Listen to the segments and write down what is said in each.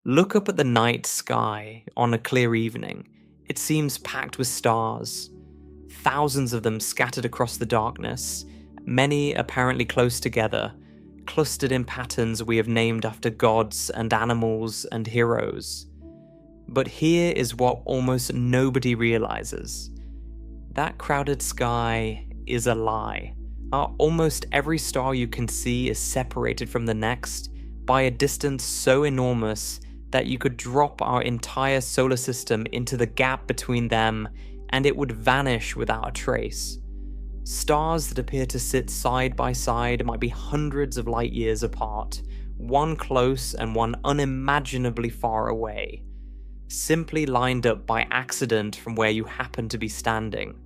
Look up at the night sky on a clear evening. It seems packed with stars, thousands of them scattered across the darkness, many apparently close together, clustered in patterns we have named after gods and animals and heroes. But here is what almost nobody realizes. That crowded sky is a lie. Almost every star you can see is separated from the next by a distance so enormous that you could drop our entire solar system into the gap between them and it would vanish without a trace. Stars that appear to sit side by side might be hundreds of light years apart, one close and one unimaginably far away, simply lined up by accident from where you happen to be standing.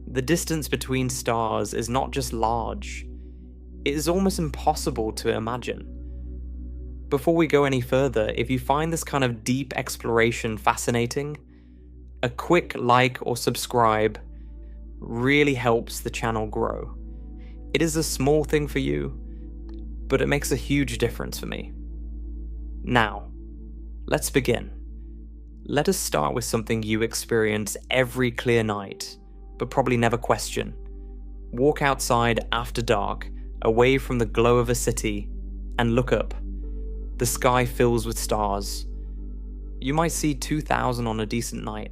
The distance between stars is not just large, it is almost impossible to imagine. Before we go any further, if you find this kind of deep exploration fascinating, a quick like or subscribe really helps the channel grow. It is a small thing for you, but it makes a huge difference for me. Now, let's begin. Let us start with something you experience every clear night, but probably never question. Walk outside after dark, away from the glow of a city, and look up. The sky fills with stars. You might see 2,000 on a decent night.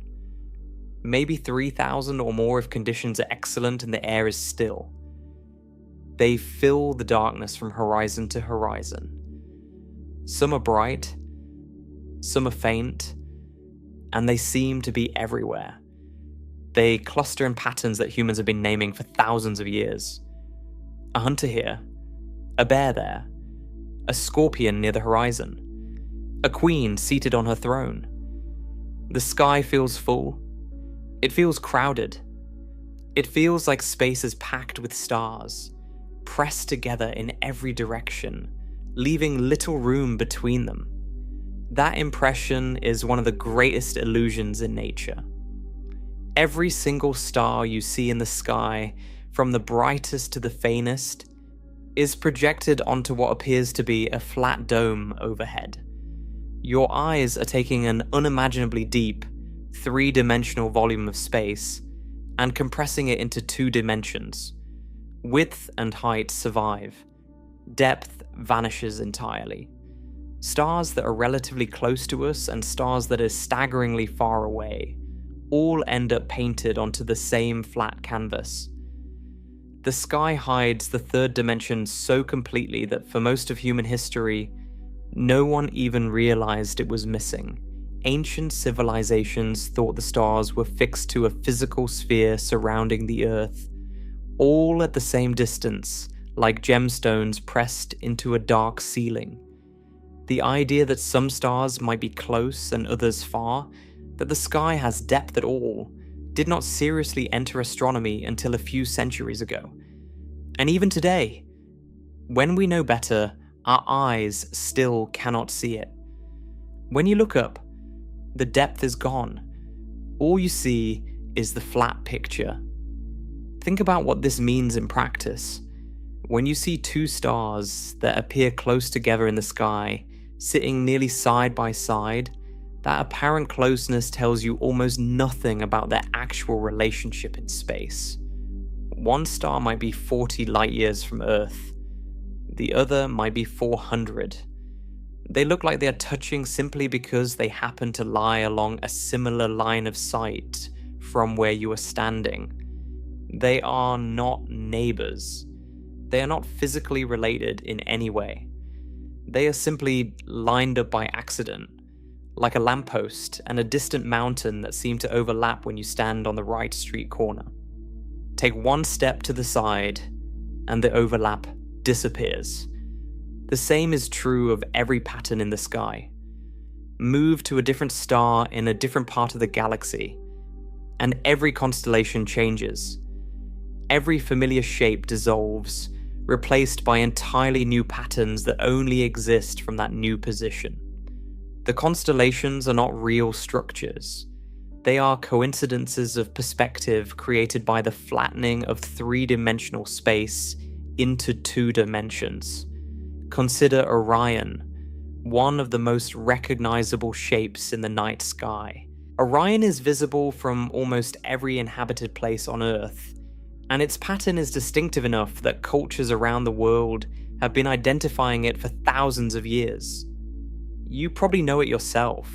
Maybe 3,000 or more if conditions are excellent and the air is still. They fill the darkness from horizon to horizon. Some are bright, some are faint, and they seem to be everywhere. They cluster in patterns that humans have been naming for thousands of years. A hunter here, a bear there, a scorpion near the horizon, a queen seated on her throne. The sky feels full. It feels crowded. It feels like space is packed with stars, pressed together in every direction, leaving little room between them. That impression is one of the greatest illusions in nature. Every single star you see in the sky, from the brightest to the faintest, is projected onto what appears to be a flat dome overhead. Your eyes are taking an unimaginably deep, three-dimensional volume of space and compressing it into two dimensions. Width and height survive. Depth vanishes entirely. Stars that are relatively close to us and stars that are staggeringly far away all end up painted onto the same flat canvas. The sky hides the third dimension so completely that for most of human history, no one even realized it was missing. Ancient civilizations thought the stars were fixed to a physical sphere surrounding the Earth, all at the same distance, like gemstones pressed into a dark ceiling. The idea that some stars might be close and others far, that the sky has depth at all, did not seriously enter astronomy until a few centuries ago. And even today, when we know better, our eyes still cannot see it. When you look up, the depth is gone. All you see is the flat picture. Think about what this means in practice. When you see two stars that appear close together in the sky, sitting nearly side by side, that apparent closeness tells you almost nothing about their actual relationship in space. One star might be 40 light years from Earth. The other might be 400. They look like they are touching simply because they happen to lie along a similar line of sight from where you are standing. They are not neighbors. They are not physically related in any way. They are simply lined up by accident, like a lamppost and a distant mountain that seem to overlap when you stand on the right street corner. Take one step to the side, and the overlap disappears. The same is true of every pattern in the sky. Move to a different star in a different part of the galaxy, and every constellation changes. Every familiar shape dissolves, replaced by entirely new patterns that only exist from that new position. The constellations are not real structures. They are coincidences of perspective created by the flattening of three-dimensional space into two dimensions. Consider Orion, one of the most recognizable shapes in the night sky. Orion is visible from almost every inhabited place on Earth, and its pattern is distinctive enough that cultures around the world have been identifying it for thousands of years. You probably know it yourself.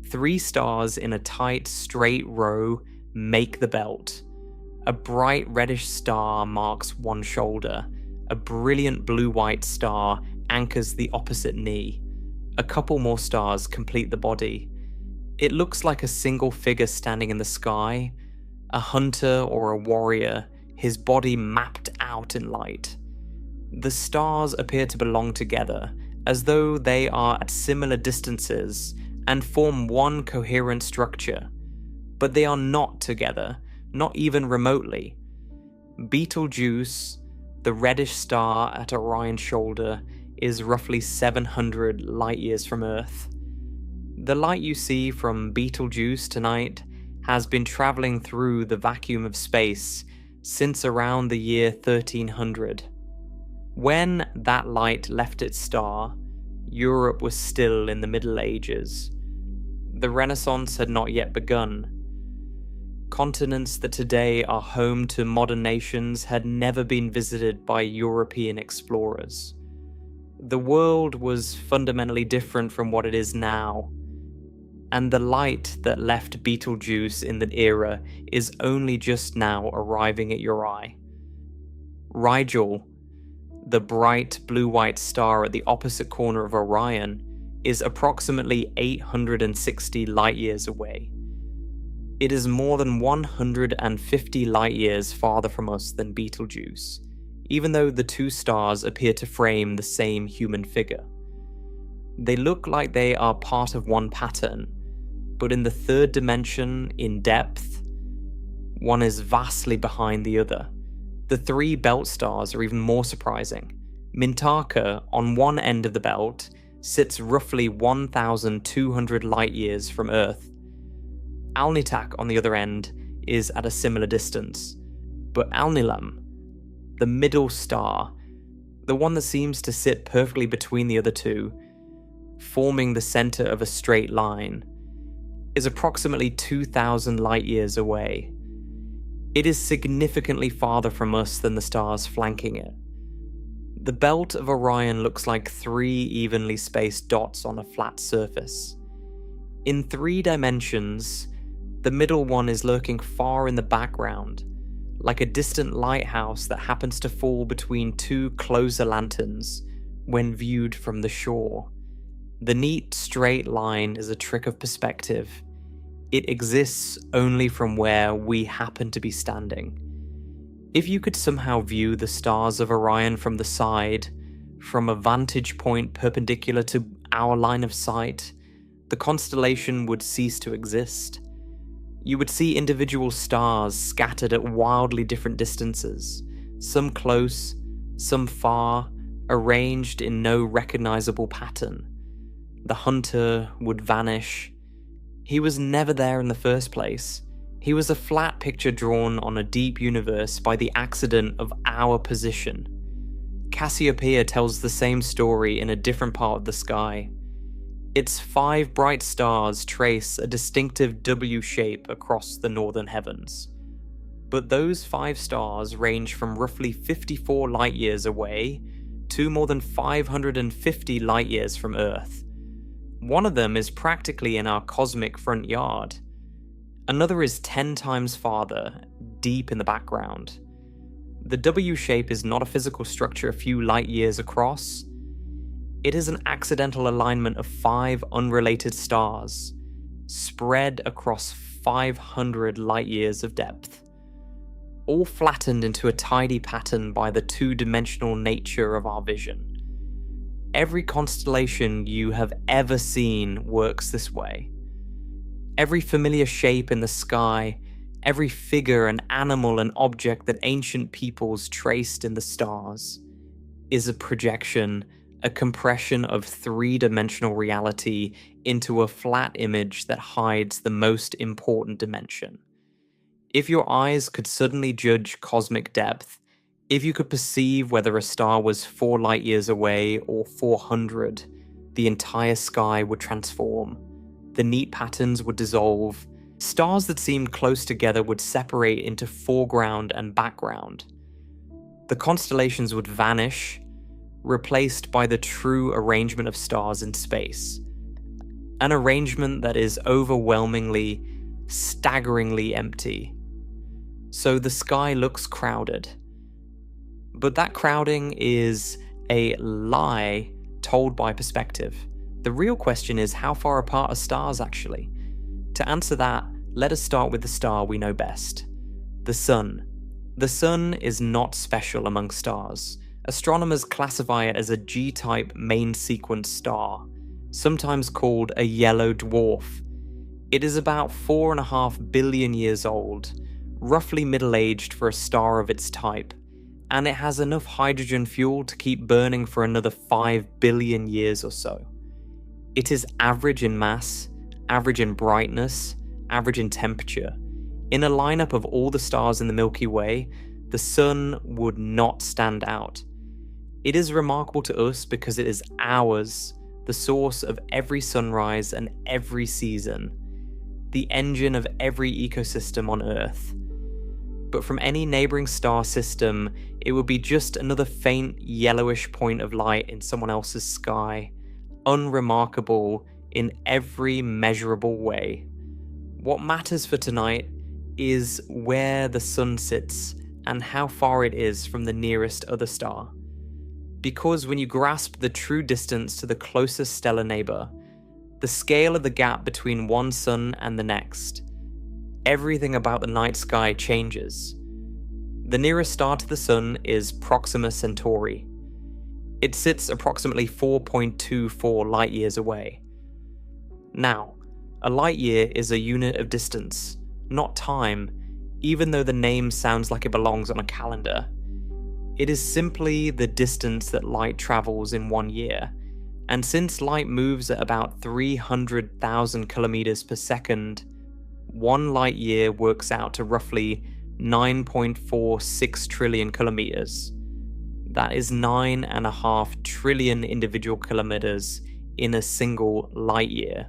3 stars in a tight, straight row make the belt. A bright reddish star marks one shoulder. A brilliant blue-white star anchors the opposite knee. A couple more stars complete the body. It looks like a single figure standing in the sky, a hunter or a warrior, his body mapped out in light. The stars appear to belong together, as though they are at similar distances and form one coherent structure. But they are not together, not even remotely. Betelgeuse, the reddish star at Orion's shoulder, is roughly 700 light-years from Earth. The light you see from Betelgeuse tonight has been traveling through the vacuum of space since around the year 1300. When that light left its star, Europe was still in the Middle Ages. The Renaissance had not yet begun. Continents that today are home to modern nations had never been visited by European explorers. The world was fundamentally different from what it is now, and the light that left Betelgeuse in that era is only just now arriving at your eye. Rigel, the bright blue-white star at the opposite corner of Orion, is approximately 860 light-years away. It is more than 150 light-years farther from us than Betelgeuse, even though the 2 stars appear to frame the same human figure. They look like they are part of one pattern, but in the 3rd dimension, in depth, one is vastly behind the other. The 3 belt stars are even more surprising. Mintaka, on one end of the belt, sits roughly 1,200 light-years from Earth. Alnitak, on the other end, is at a similar distance. But Alnilam, the middle star, the one that seems to sit perfectly between the other 2, forming the center of a straight line, is approximately 2,000 light-years away. It is significantly farther from us than the stars flanking it. The belt of Orion looks like 3 evenly spaced dots on a flat surface. In 3 dimensions, the middle one is lurking far in the background, like a distant lighthouse that happens to fall between 2 closer lanterns when viewed from the shore. The neat, straight line is a trick of perspective. It exists only from where we happen to be standing. If you could somehow view the stars of Orion from the side, from a vantage point perpendicular to our line of sight, the constellation would cease to exist. You would see individual stars scattered at wildly different distances, some close, some far, arranged in no recognizable pattern. The hunter would vanish. He was never there in the first place. He was a flat picture drawn on a deep universe by the accident of our position. Cassiopeia tells the same story in a different part of the sky. Its 5 bright stars trace a distinctive W shape across the northern heavens. But those 5 stars range from roughly 54 light-years away to more than 550 light-years from Earth. One of them is practically in our cosmic front yard. Another is 10 times farther, deep in the background. The W shape is not a physical structure a few light-years across. It is an accidental alignment of 5 unrelated stars, spread across 500 light-years of depth, all flattened into a tidy pattern by the 2-dimensional nature of our vision. Every constellation you have ever seen works this way. Every familiar shape in the sky, every figure and animal and object that ancient peoples traced in the stars, is a projection, a compression of 3-dimensional reality into a flat image that hides the most important dimension. If your eyes could suddenly judge cosmic depth, if you could perceive whether a star was 4 light-years away or 400, the entire sky would transform. The neat patterns would dissolve. Stars that seemed close together would separate into foreground and background. The constellations would vanish, replaced by the true arrangement of stars in space. An arrangement that is overwhelmingly, staggeringly empty. So the sky looks crowded. But that crowding is a lie told by perspective. The real question is, how far apart are stars actually? To answer that, let us start with the star we know best, the Sun. The Sun is not special among stars. Astronomers classify it as a G-type main sequence star, sometimes called a yellow dwarf. It is about 4.5 billion years old, roughly middle-aged for a star of its type, and it has enough hydrogen fuel to keep burning for another 5 billion years or so. It is average in mass, average in brightness, average in temperature. In a lineup of all the stars in the Milky Way, the Sun would not stand out. It is remarkable to us because it is ours, the source of every sunrise and every season, the engine of every ecosystem on Earth. But from any neighboring star system, it would be just another faint yellowish point of light in someone else's sky, unremarkable in every measurable way. What matters for tonight is where the Sun sits and how far it is from the nearest other star. Because when you grasp the true distance to the closest stellar neighbor, the scale of the gap between one sun and the next, everything about the night sky changes. The nearest star to the Sun is Proxima Centauri. It sits approximately 4.24 light years away. Now, a light year is a unit of distance, not time, even though the name sounds like it belongs on a calendar. It is simply the distance that light travels in 1 year, and since light moves at about 300,000 kilometers per second, 1 light year works out to roughly 9.46 trillion kilometers. That is 9.5 trillion individual kilometers in a single light year.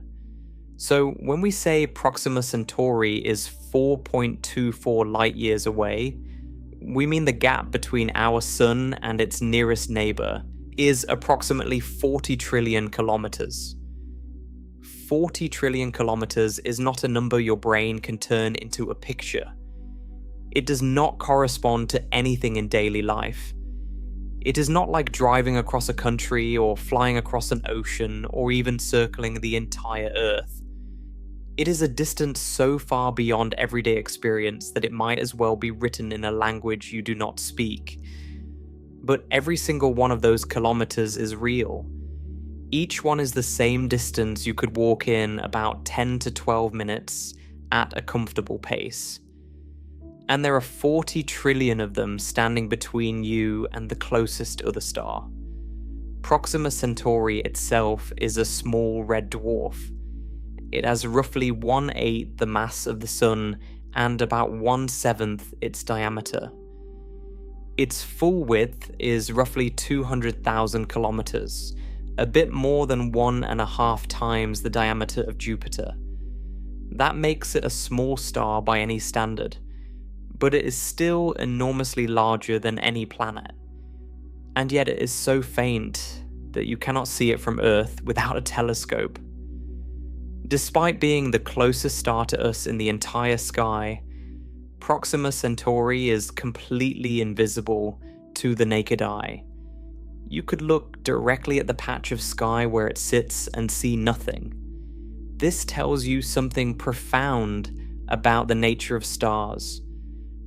So when we say Proxima Centauri is 4.24 light years away, we mean the gap between our Sun and its nearest neighbor is approximately 40 trillion kilometers. 40 trillion kilometers is not a number your brain can turn into a picture. It does not correspond to anything in daily life. It is not like driving across a country or flying across an ocean or even circling the entire Earth. It is a distance so far beyond everyday experience that it might as well be written in a language you do not speak. But every single one of those kilometers is real. Each one is the same distance you could walk in about 10 to 12 minutes at a comfortable pace. And there are 40 trillion of them standing between you and the closest other star. Proxima Centauri itself is a small red dwarf. It has roughly 1/8 the mass of the Sun and about 1/7 its diameter. Its full width is roughly 200,000 kilometers, a bit more than 1.5 times the diameter of Jupiter. That makes it a small star by any standard, but it is still enormously larger than any planet. And yet it is so faint that you cannot see it from Earth without a telescope. Despite being the closest star to us in the entire sky, Proxima Centauri is completely invisible to the naked eye. You could look directly at the patch of sky where it sits and see nothing. This tells you something profound about the nature of stars.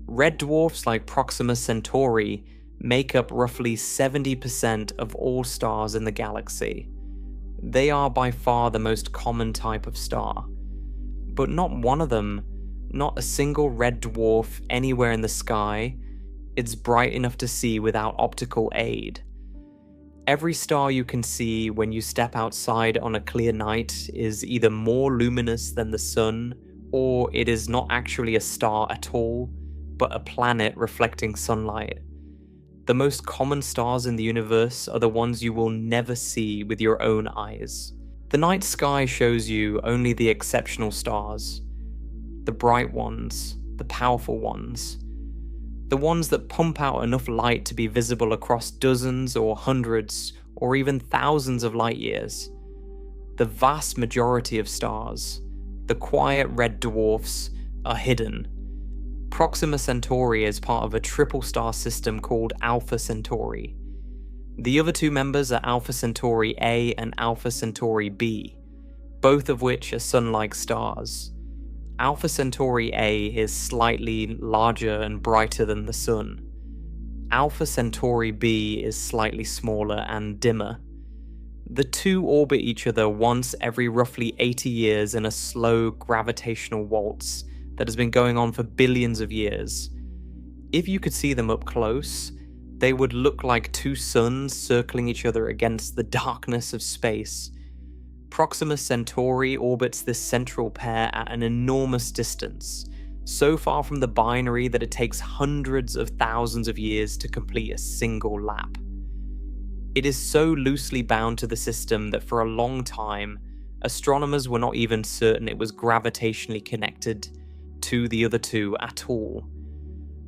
Red dwarfs like Proxima Centauri make up roughly 70% of all stars in the galaxy. They are by far the most common type of star. But not one of them, not a single red dwarf anywhere in the sky, is bright enough to see without optical aid. Every star you can see when you step outside on a clear night is either more luminous than the Sun, or it is not actually a star at all, but a planet reflecting sunlight. The most common stars in the universe are the ones you will never see with your own eyes. The night sky shows you only the exceptional stars, the bright ones, the powerful ones, the ones that pump out enough light to be visible across dozens or hundreds or even thousands of light years. The vast majority of stars, the quiet red dwarfs, are hidden. Proxima Centauri is part of a triple star system called Alpha Centauri. The other two members are Alpha Centauri A and Alpha Centauri B, both of which are Sun-like stars. Alpha Centauri A is slightly larger and brighter than the Sun. Alpha Centauri B is slightly smaller and dimmer. The two orbit each other once every roughly 80 years in a slow gravitational waltz that has been going on for billions of years. If you could see them up close, they would look like two suns circling each other against the darkness of space. Proxima Centauri orbits this central pair at an enormous distance, so far from the binary that it takes hundreds of thousands of years to complete a single lap. It is so loosely bound to the system that for a long time, astronomers were not even certain it was gravitationally connected to the other two at all.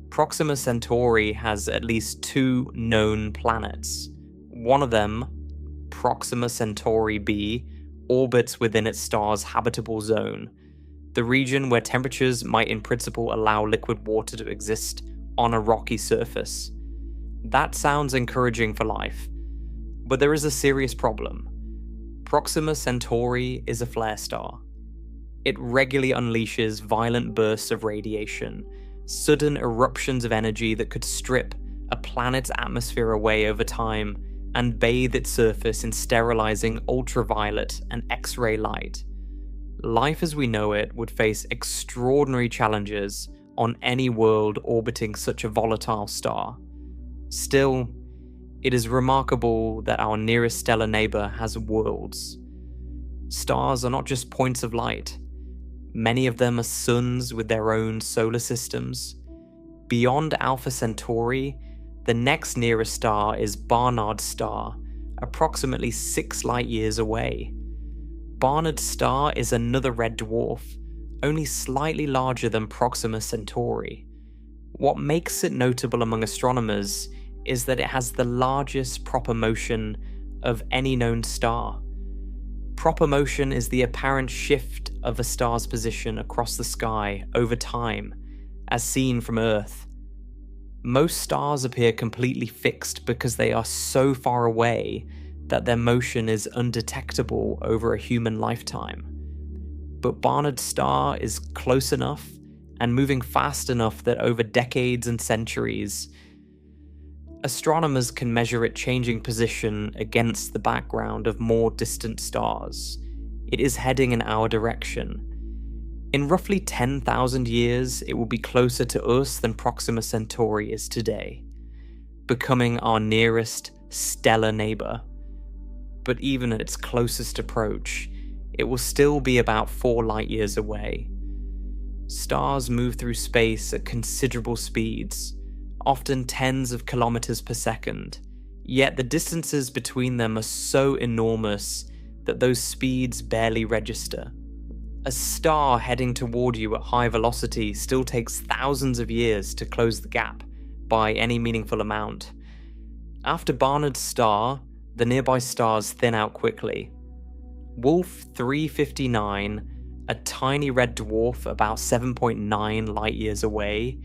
Proxima Centauri has at least two known planets. One of them, Proxima Centauri b, orbits within its star's habitable zone, the region where temperatures might in principle allow liquid water to exist on a rocky surface. That sounds encouraging for life, but there is a serious problem. Proxima Centauri is a flare star. It regularly unleashes violent bursts of radiation, sudden eruptions of energy that could strip a planet's atmosphere away over time and bathe its surface in sterilizing ultraviolet and X-ray light. Life as we know it would face extraordinary challenges on any world orbiting such a volatile star. Still, it is remarkable that our nearest stellar neighbor has worlds. Stars are not just points of light. Many of them are suns with their own solar systems. Beyond Alpha Centauri, the next nearest star is Barnard's star, approximately 6 light-years away. Barnard's star is another red dwarf, only slightly larger than Proxima Centauri. What makes it notable among astronomers is that it has the largest proper motion of any known star. Proper motion is the apparent shift of a star's position across the sky over time, as seen from Earth. Most stars appear completely fixed because they are so far away that their motion is undetectable over a human lifetime. But Barnard's star is close enough and moving fast enough that over decades and centuries, astronomers can measure it changing position against the background of more distant stars. It is heading in our direction. In roughly 10,000 years, it will be closer to us than Proxima Centauri is today, becoming our nearest stellar neighbor. But even at its closest approach, it will still be about 4 light-years away. Stars move through space at considerable speeds, often tens of kilometers per second, yet the distances between them are so enormous that those speeds barely register. A star heading toward you at high velocity still takes thousands of years to close the gap by any meaningful amount. After Barnard's star, the nearby stars thin out quickly. Wolf 359, a tiny red dwarf about 7.9 light-years away,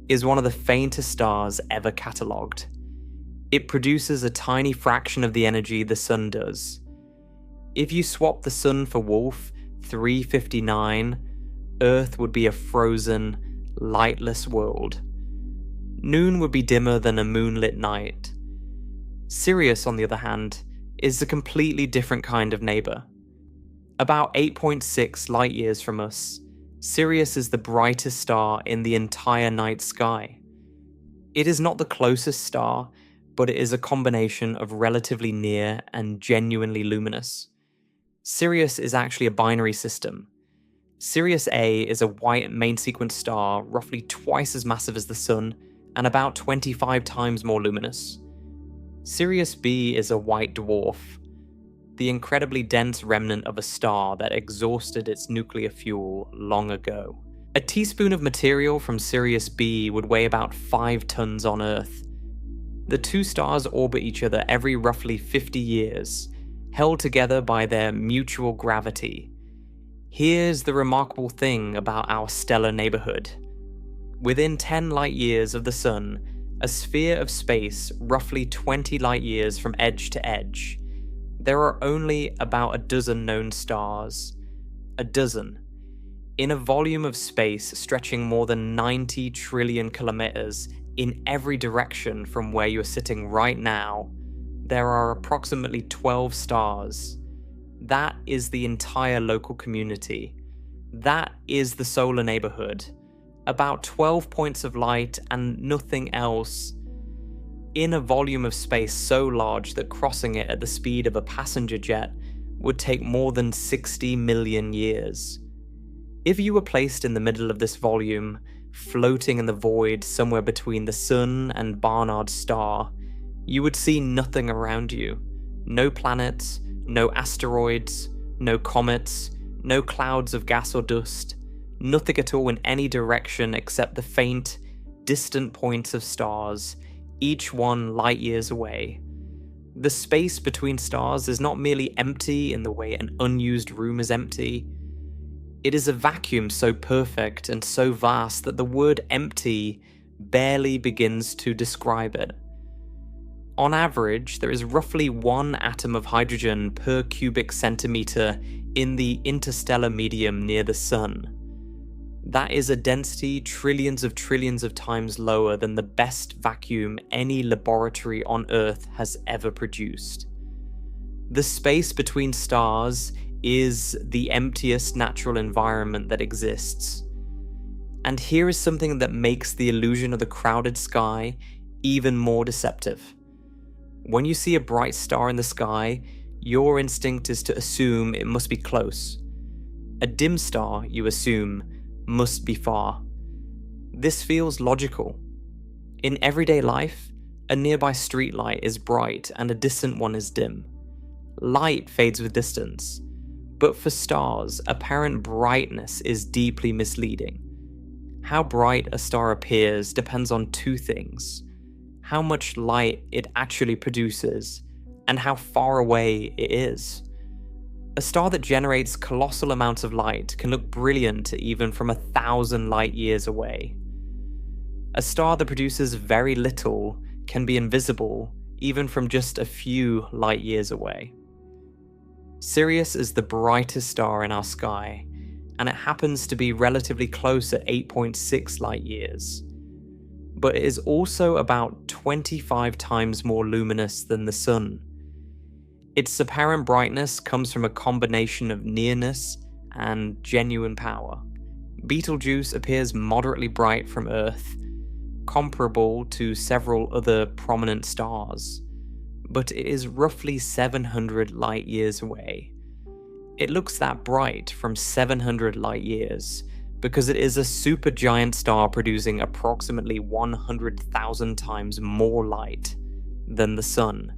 is one of the faintest stars ever catalogued. It produces a tiny fraction of the energy the Sun does. If you swap the Sun for Wolf 359, Earth would be a frozen, lightless world. Noon would be dimmer than a moonlit night. Sirius, on the other hand, is a completely different kind of neighbor. About 8.6 light-years from us, Sirius is the brightest star in the entire night sky. It is not the closest star, but it is a combination of relatively near and genuinely luminous. Sirius is actually a binary system. Sirius A is a white main sequence star roughly twice as massive as the Sun and about 25 times more luminous. Sirius B is a white dwarf, the incredibly dense remnant of a star that exhausted its nuclear fuel long ago. A teaspoon of material from Sirius B would weigh about 5 tons on Earth. The two stars orbit each other every roughly 50 years, held together by their mutual gravity. Here's the remarkable thing about our stellar neighborhood. Within 10 light years of the Sun, a sphere of space roughly 20 light years from edge to edge, there are only about a dozen known stars. A dozen. In a volume of space stretching more than 90 trillion kilometers in every direction from where you're sitting right now, there are approximately 12 stars. That is the entire local community. That is the solar neighborhood. About 12 points of light and nothing else. In a volume of space so large that crossing it at the speed of a passenger jet would take more than 60 million years. If you were placed in the middle of this volume, floating in the void somewhere between the Sun and Barnard's star, you would see nothing around you. No planets, no asteroids, no comets, no clouds of gas or dust, nothing at all in any direction except the faint, distant points of stars, each one light years away. The space between stars is not merely empty in the way an unused room is empty. It is a vacuum so perfect and so vast that the word empty barely begins to describe it. On average, there is roughly 1 atom of hydrogen per cubic centimeter in the interstellar medium near the Sun. That is a density trillions of times lower than the best vacuum any laboratory on Earth has ever produced. The space between stars is the emptiest natural environment that exists. And here is something that makes the illusion of the crowded sky even more deceptive. When you see a bright star in the sky, your instinct is to assume it must be close. A dim star, you assume, must be far. This feels logical. In everyday life, a nearby streetlight is bright and a distant one is dim. Light fades with distance, but for stars, apparent brightness is deeply misleading. How bright a star appears depends on 2 things: how much light it actually produces, and how far away it is. A star that generates colossal amounts of light can look brilliant even from 1,000 light years away. A star that produces very little can be invisible even from just a few light years away. Sirius is the brightest star in our sky, and it happens to be relatively close at 8.6 light years. But it is also about 25 times more luminous than the Sun. Its apparent brightness comes from a combination of nearness and genuine power. Betelgeuse appears moderately bright from Earth, comparable to several other prominent stars, but it is roughly 700 light years away. It looks that bright from 700 light years because it is a supergiant star producing approximately 100,000 times more light than the Sun.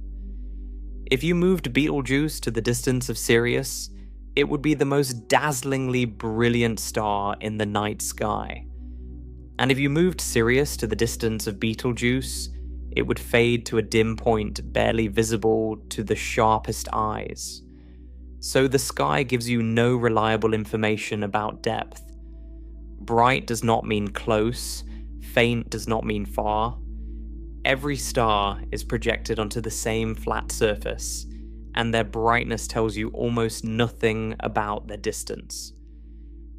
If you moved Betelgeuse to the distance of Sirius, it would be the most dazzlingly brilliant star in the night sky. And if you moved Sirius to the distance of Betelgeuse, it would fade to a dim point barely visible to the sharpest eyes. So the sky gives you no reliable information about depth. Bright does not mean close, faint does not mean far. Every star is projected onto the same flat surface, and their brightness tells you almost nothing about their distance.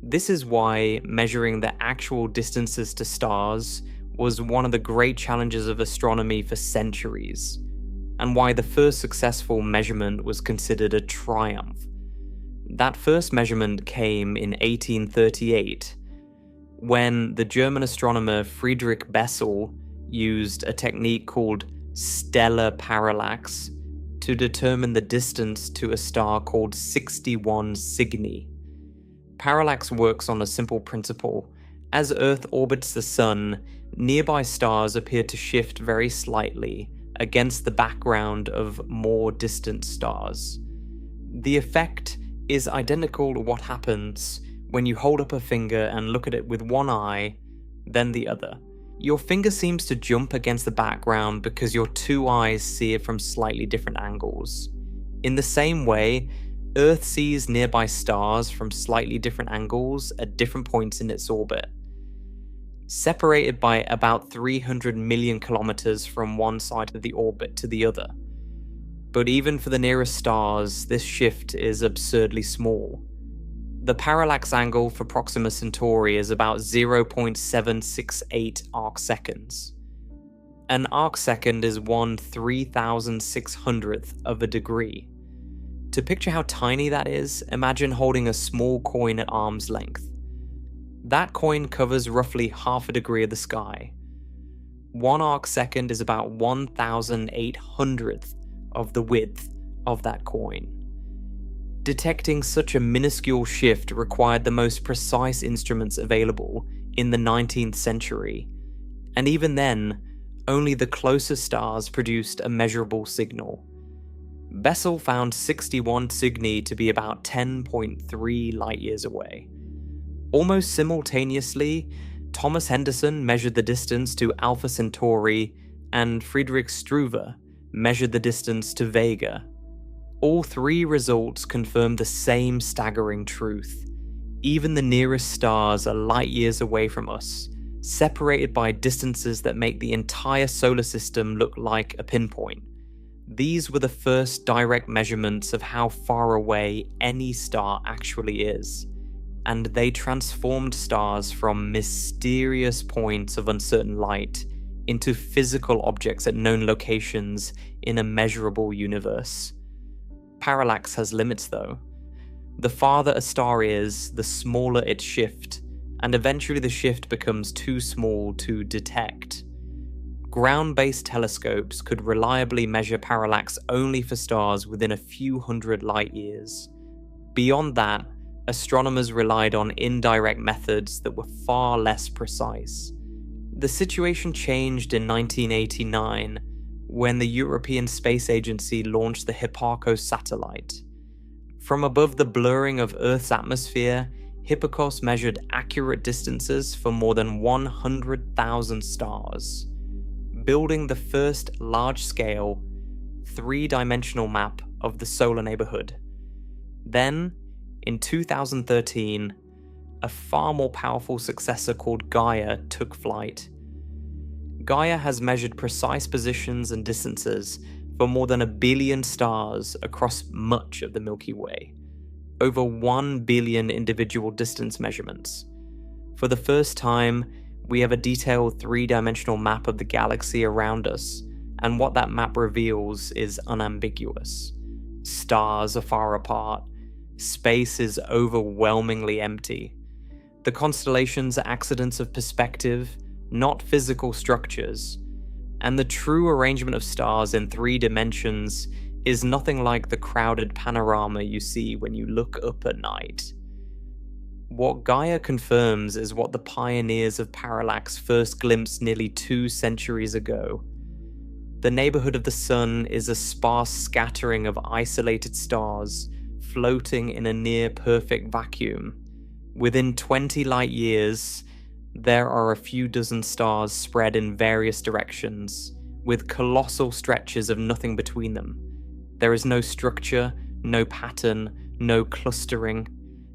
This is why measuring the actual distances to stars was one of the great challenges of astronomy for centuries, and why the first successful measurement was considered a triumph. That first measurement came in 1838, when the German astronomer Friedrich Bessel used a technique called stellar parallax to determine the distance to a star called 61 Cygni. Parallax works on a simple principle. As Earth orbits the Sun, nearby stars appear to shift very slightly against the background of more distant stars. The effect is identical to what happens when you hold up a finger and look at it with one eye, then the other. Your finger seems to jump against the background because your two eyes see it from slightly different angles. In the same way, Earth sees nearby stars from slightly different angles at different points in its orbit. Separated by about 300 million kilometers from one side of the orbit to the other. But even for the nearest stars, this shift is absurdly small. The parallax angle for Proxima Centauri is about 0.768 arcseconds. An arcsecond is 1/3600th of a degree. To picture how tiny that is, imagine holding a small coin at arm's length. That coin covers roughly half a degree of the sky. 1 arcsecond is about 1,800th of the width of that coin. Detecting such a minuscule shift required the most precise instruments available in the 19th century, and even then, only the closest stars produced a measurable signal. Bessel found 61 Cygni to be about 10.3 light-years away. Almost simultaneously, Thomas Henderson measured the distance to Alpha Centauri, and Friedrich Struve measured the distance to Vega. All three results confirm the same staggering truth. Even the nearest stars are light-years away from us, separated by distances that make the entire solar system look like a pinpoint. These were the first direct measurements of how far away any star actually is, and they transformed stars from mysterious points of uncertain light into physical objects at known locations in a measurable universe. Parallax has limits though. The farther a star is, the smaller its shift, and eventually the shift becomes too small to detect. Ground-based telescopes could reliably measure parallax only for stars within a few hundred light-years. Beyond that, astronomers relied on indirect methods that were far less precise. The situation changed in 1989 when the European Space Agency launched the Hipparcos satellite. From above the blurring of Earth's atmosphere, Hipparcos measured accurate distances for more than 100,000 stars, building the first large-scale, three-dimensional map of the solar neighborhood. Then, in 2013, a far more powerful successor called Gaia took flight. Gaia has measured precise positions and distances for more than 1 billion stars across much of the Milky Way. Over 1 billion individual distance measurements. For the first time, we have a detailed three-dimensional map of the galaxy around us, and what that map reveals is unambiguous. Stars are far apart. Space is overwhelmingly empty. The constellations are accidents of perspective, not physical structures, and the true arrangement of stars in 3 dimensions is nothing like the crowded panorama you see when you look up at night. What Gaia confirms is what the pioneers of parallax first glimpsed nearly 2 centuries ago. The neighborhood of the Sun is a sparse scattering of isolated stars floating in a near-perfect vacuum. Within 20 light-years, there are a few dozen stars spread in various directions, with colossal stretches of nothing between them. There is no structure, no pattern, no clustering,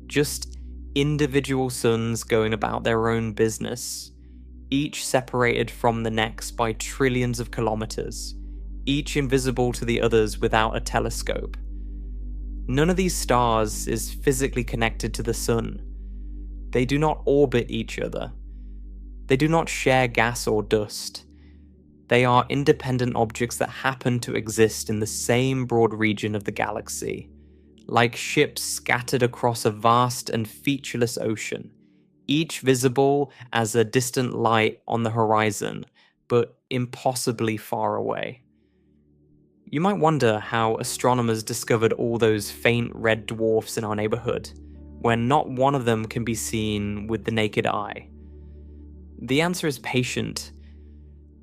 just individual suns going about their own business, each separated from the next by trillions of kilometers, each invisible to the others without a telescope. None of these stars is physically connected to the Sun. They do not orbit each other. They do not share gas or dust. They are independent objects that happen to exist in the same broad region of the galaxy, like ships scattered across a vast and featureless ocean, each visible as a distant light on the horizon, but impossibly far away. You might wonder how astronomers discovered all those faint red dwarfs in our neighborhood, when not one of them can be seen with the naked eye. The answer is patient,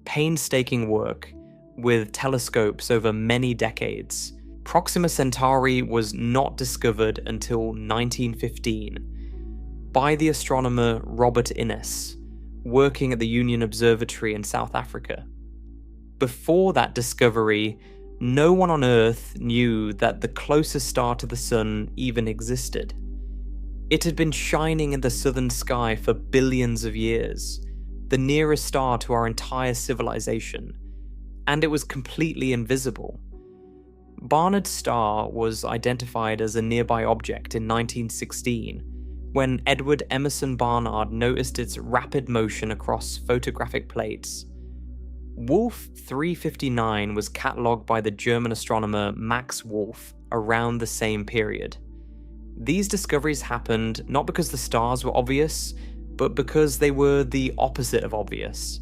painstaking work with telescopes over many decades. Proxima Centauri was not discovered until 1915 by the astronomer Robert Innes, working at the Union Observatory in South Africa. Before that discovery, no one on Earth knew that the closest star to the Sun even existed. It had been shining in the southern sky for billions of years, the nearest star to our entire civilization, and it was completely invisible. Barnard's star was identified as a nearby object in 1916, when Edward Emerson Barnard noticed its rapid motion across photographic plates. Wolf 359 was catalogued by the German astronomer Max Wolf around the same period. These discoveries happened not because the stars were obvious, but because they were the opposite of obvious.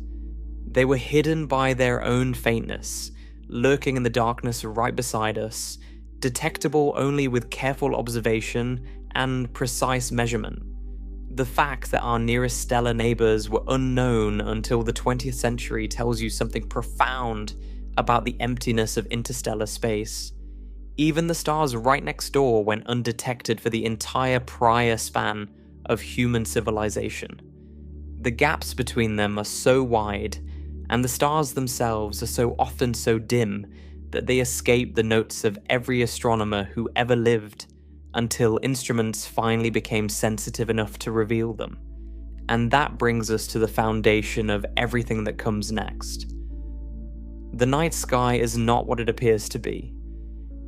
They were hidden by their own faintness, lurking in the darkness right beside us, detectable only with careful observation and precise measurement. The fact that our nearest stellar neighbours were unknown until the 20th century tells you something profound about the emptiness of interstellar space. Even the stars right next door went undetected for the entire prior span of human civilization. The gaps between them are so wide, and the stars themselves are so often so dim that they escape the notes of every astronomer who ever lived, until instruments finally became sensitive enough to reveal them. And that brings us to the foundation of everything that comes next. The night sky is not what it appears to be.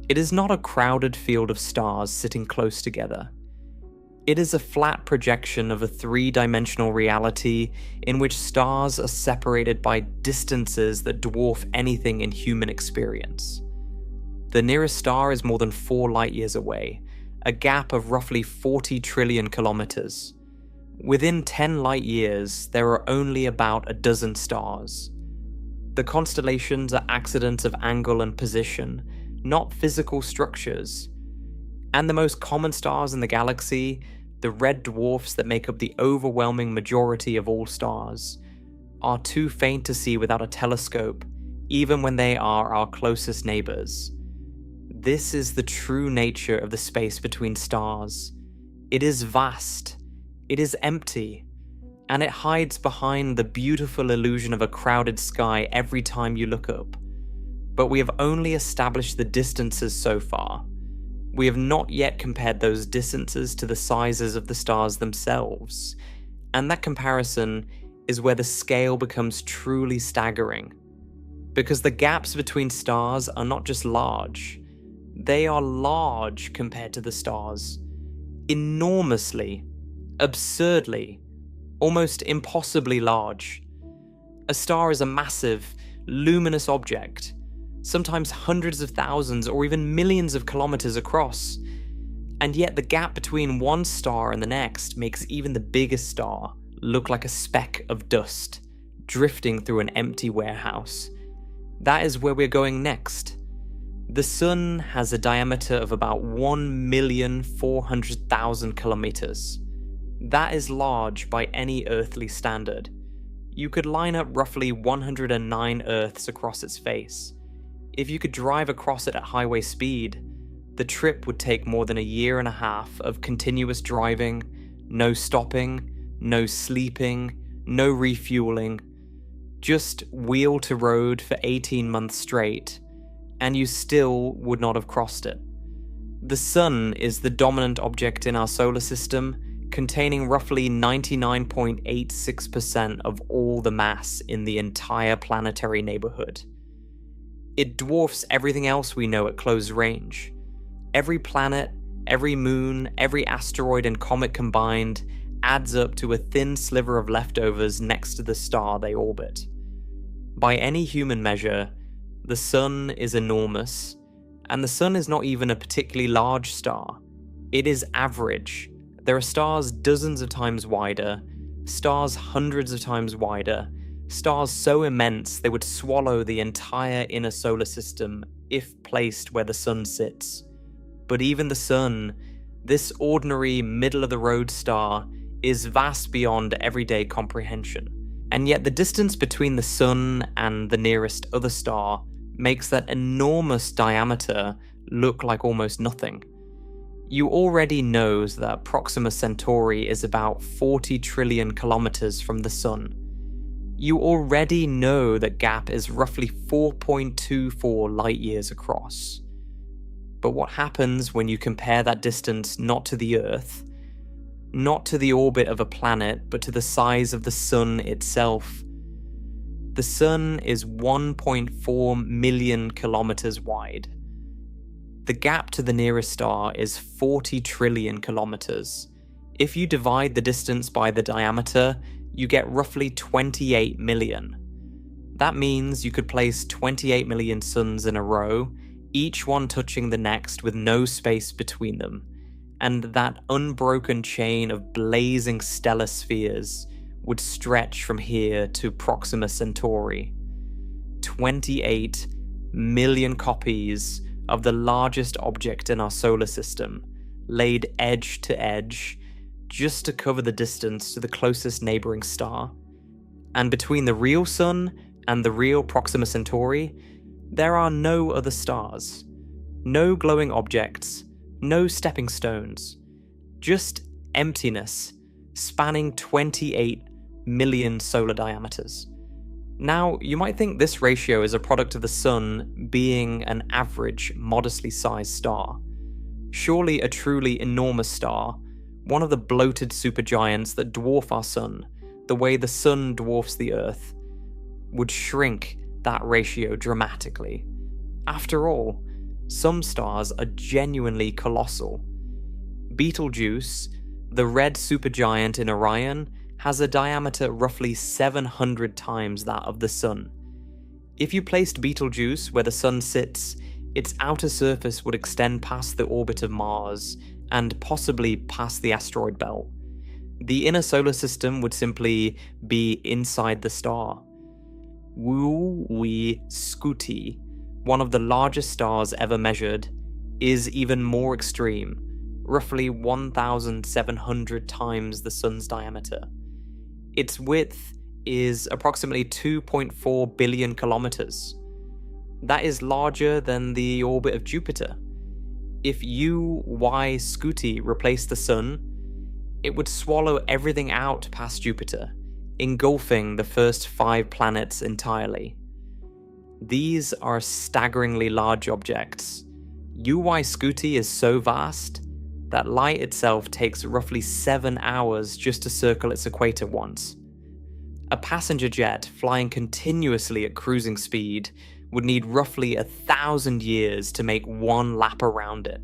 It is not a crowded field of stars sitting close together. It is a flat projection of a three-dimensional reality in which stars are separated by distances that dwarf anything in human experience. The nearest star is more than 4 light-years away, a gap of roughly 40 trillion kilometers. Within 10 light-years, there are only about a dozen stars. The constellations are accidents of angle and position, not physical structures. And the most common stars in the galaxy, the red dwarfs that make up the overwhelming majority of all stars, are too faint to see without a telescope, even when they are our closest neighbors. This is the true nature of the space between stars. It is vast, it is empty, and it hides behind the beautiful illusion of a crowded sky every time you look up. But we have only established the distances so far. We have not yet compared those distances to the sizes of the stars themselves, and that comparison is where the scale becomes truly staggering. Because the gaps between stars are not just large, they are large compared to the stars. Enormously, absurdly, almost impossibly large. A star is a massive, luminous object, sometimes hundreds of thousands or even millions of kilometers across, and yet the gap between one star and the next makes even the biggest star look like a speck of dust drifting through an empty warehouse. That is where we're going next. The Sun has a diameter of about 1,400,000 kilometers. That is large by any earthly standard. You could line up roughly 109 Earths across its face. If you could drive across it at highway speed, the trip would take more than a year and a half of continuous driving, no stopping, no sleeping, no refueling, just wheel to road for 18 months straight, and you still would not have crossed it. The Sun is the dominant object in our solar system, containing roughly 99.86% of all the mass in the entire planetary neighborhood. It dwarfs everything else we know at close range. Every planet, every moon, every asteroid and comet combined adds up to a thin sliver of leftovers next to the star they orbit. By any human measure, the Sun is enormous, and the Sun is not even a particularly large star. It is average. There are stars dozens of times wider, stars hundreds of times wider, stars so immense they would swallow the entire inner solar system if placed where the Sun sits. But even the Sun, this ordinary middle-of-the-road star, is vast beyond everyday comprehension. And yet the distance between the Sun and the nearest other star makes that enormous diameter look like almost nothing. You already know that Proxima Centauri is about 40 trillion kilometers from the Sun. You already know that gap is roughly 4.24 light years across. But what happens when you compare that distance not to the Earth, not to the orbit of a planet, but to the size of the Sun itself? The Sun is 1.4 million kilometers wide. The gap to the nearest star is 40 trillion kilometers. If you divide the distance by the diameter, you get roughly 28 million. That means you could place 28 million suns in a row, each one touching the next with no space between them, and that unbroken chain of blazing stellar spheres would stretch from here to Proxima Centauri. 28 million copies of the largest object in our solar system, laid edge to edge, just to cover the distance to the closest neighboring star. And between the real Sun and the real Proxima Centauri, there are no other stars. No glowing objects, no stepping stones. Just emptiness, spanning 28 million solar diameters. Now, you might think this ratio is a product of the Sun being an average, modestly sized star. Surely a truly enormous star, one of the bloated supergiants that dwarf our Sun, the way the Sun dwarfs the Earth, would shrink that ratio dramatically. After all, some stars are genuinely colossal. Betelgeuse, the red supergiant in Orion, has a diameter roughly 700 times that of the Sun. If you placed Betelgeuse where the Sun sits, its outer surface would extend past the orbit of Mars and possibly past the asteroid belt. The inner solar system would simply be inside the star. Woo-wee Scuti, one of the largest stars ever measured, is even more extreme, roughly 1,700 times the Sun's diameter. Its width is approximately 2.4 billion kilometers. That is larger than the orbit of Jupiter. If UY Scuti replaced the Sun, it would swallow everything out past Jupiter, engulfing the first 5 planets entirely. These are staggeringly large objects. UY Scuti is so vast that light itself takes roughly 7 hours just to circle its equator once. A passenger jet flying continuously at cruising speed would need roughly 1,000 years to make one lap around it.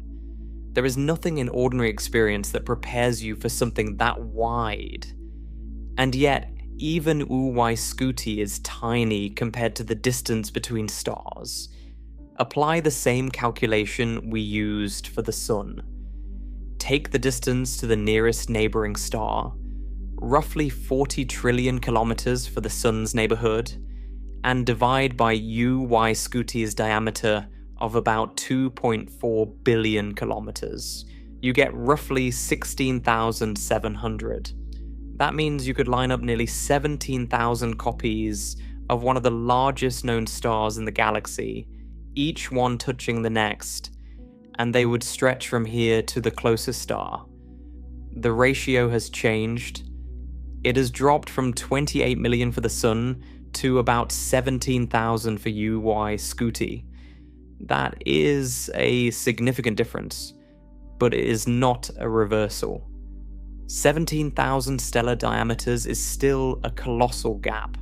There is nothing in ordinary experience that prepares you for something that wide. And yet, even UY Scuti is tiny compared to the distance between stars. Apply the same calculation we used for the Sun. Take the distance to the nearest neighboring star, roughly 40 trillion kilometers for the Sun's neighborhood, and divide by UY Scuti's diameter of about 2.4 billion kilometers. You get roughly 16,700. That means you could line up nearly 17,000 copies of one of the largest known stars in the galaxy, each one touching the next, and they would stretch from here to the closest star. The ratio has changed. It has dropped from 28 million for the Sun to about 17,000 for UY Scuti. That is a significant difference, but it is not a reversal. 17,000 stellar diameters is still a colossal gap.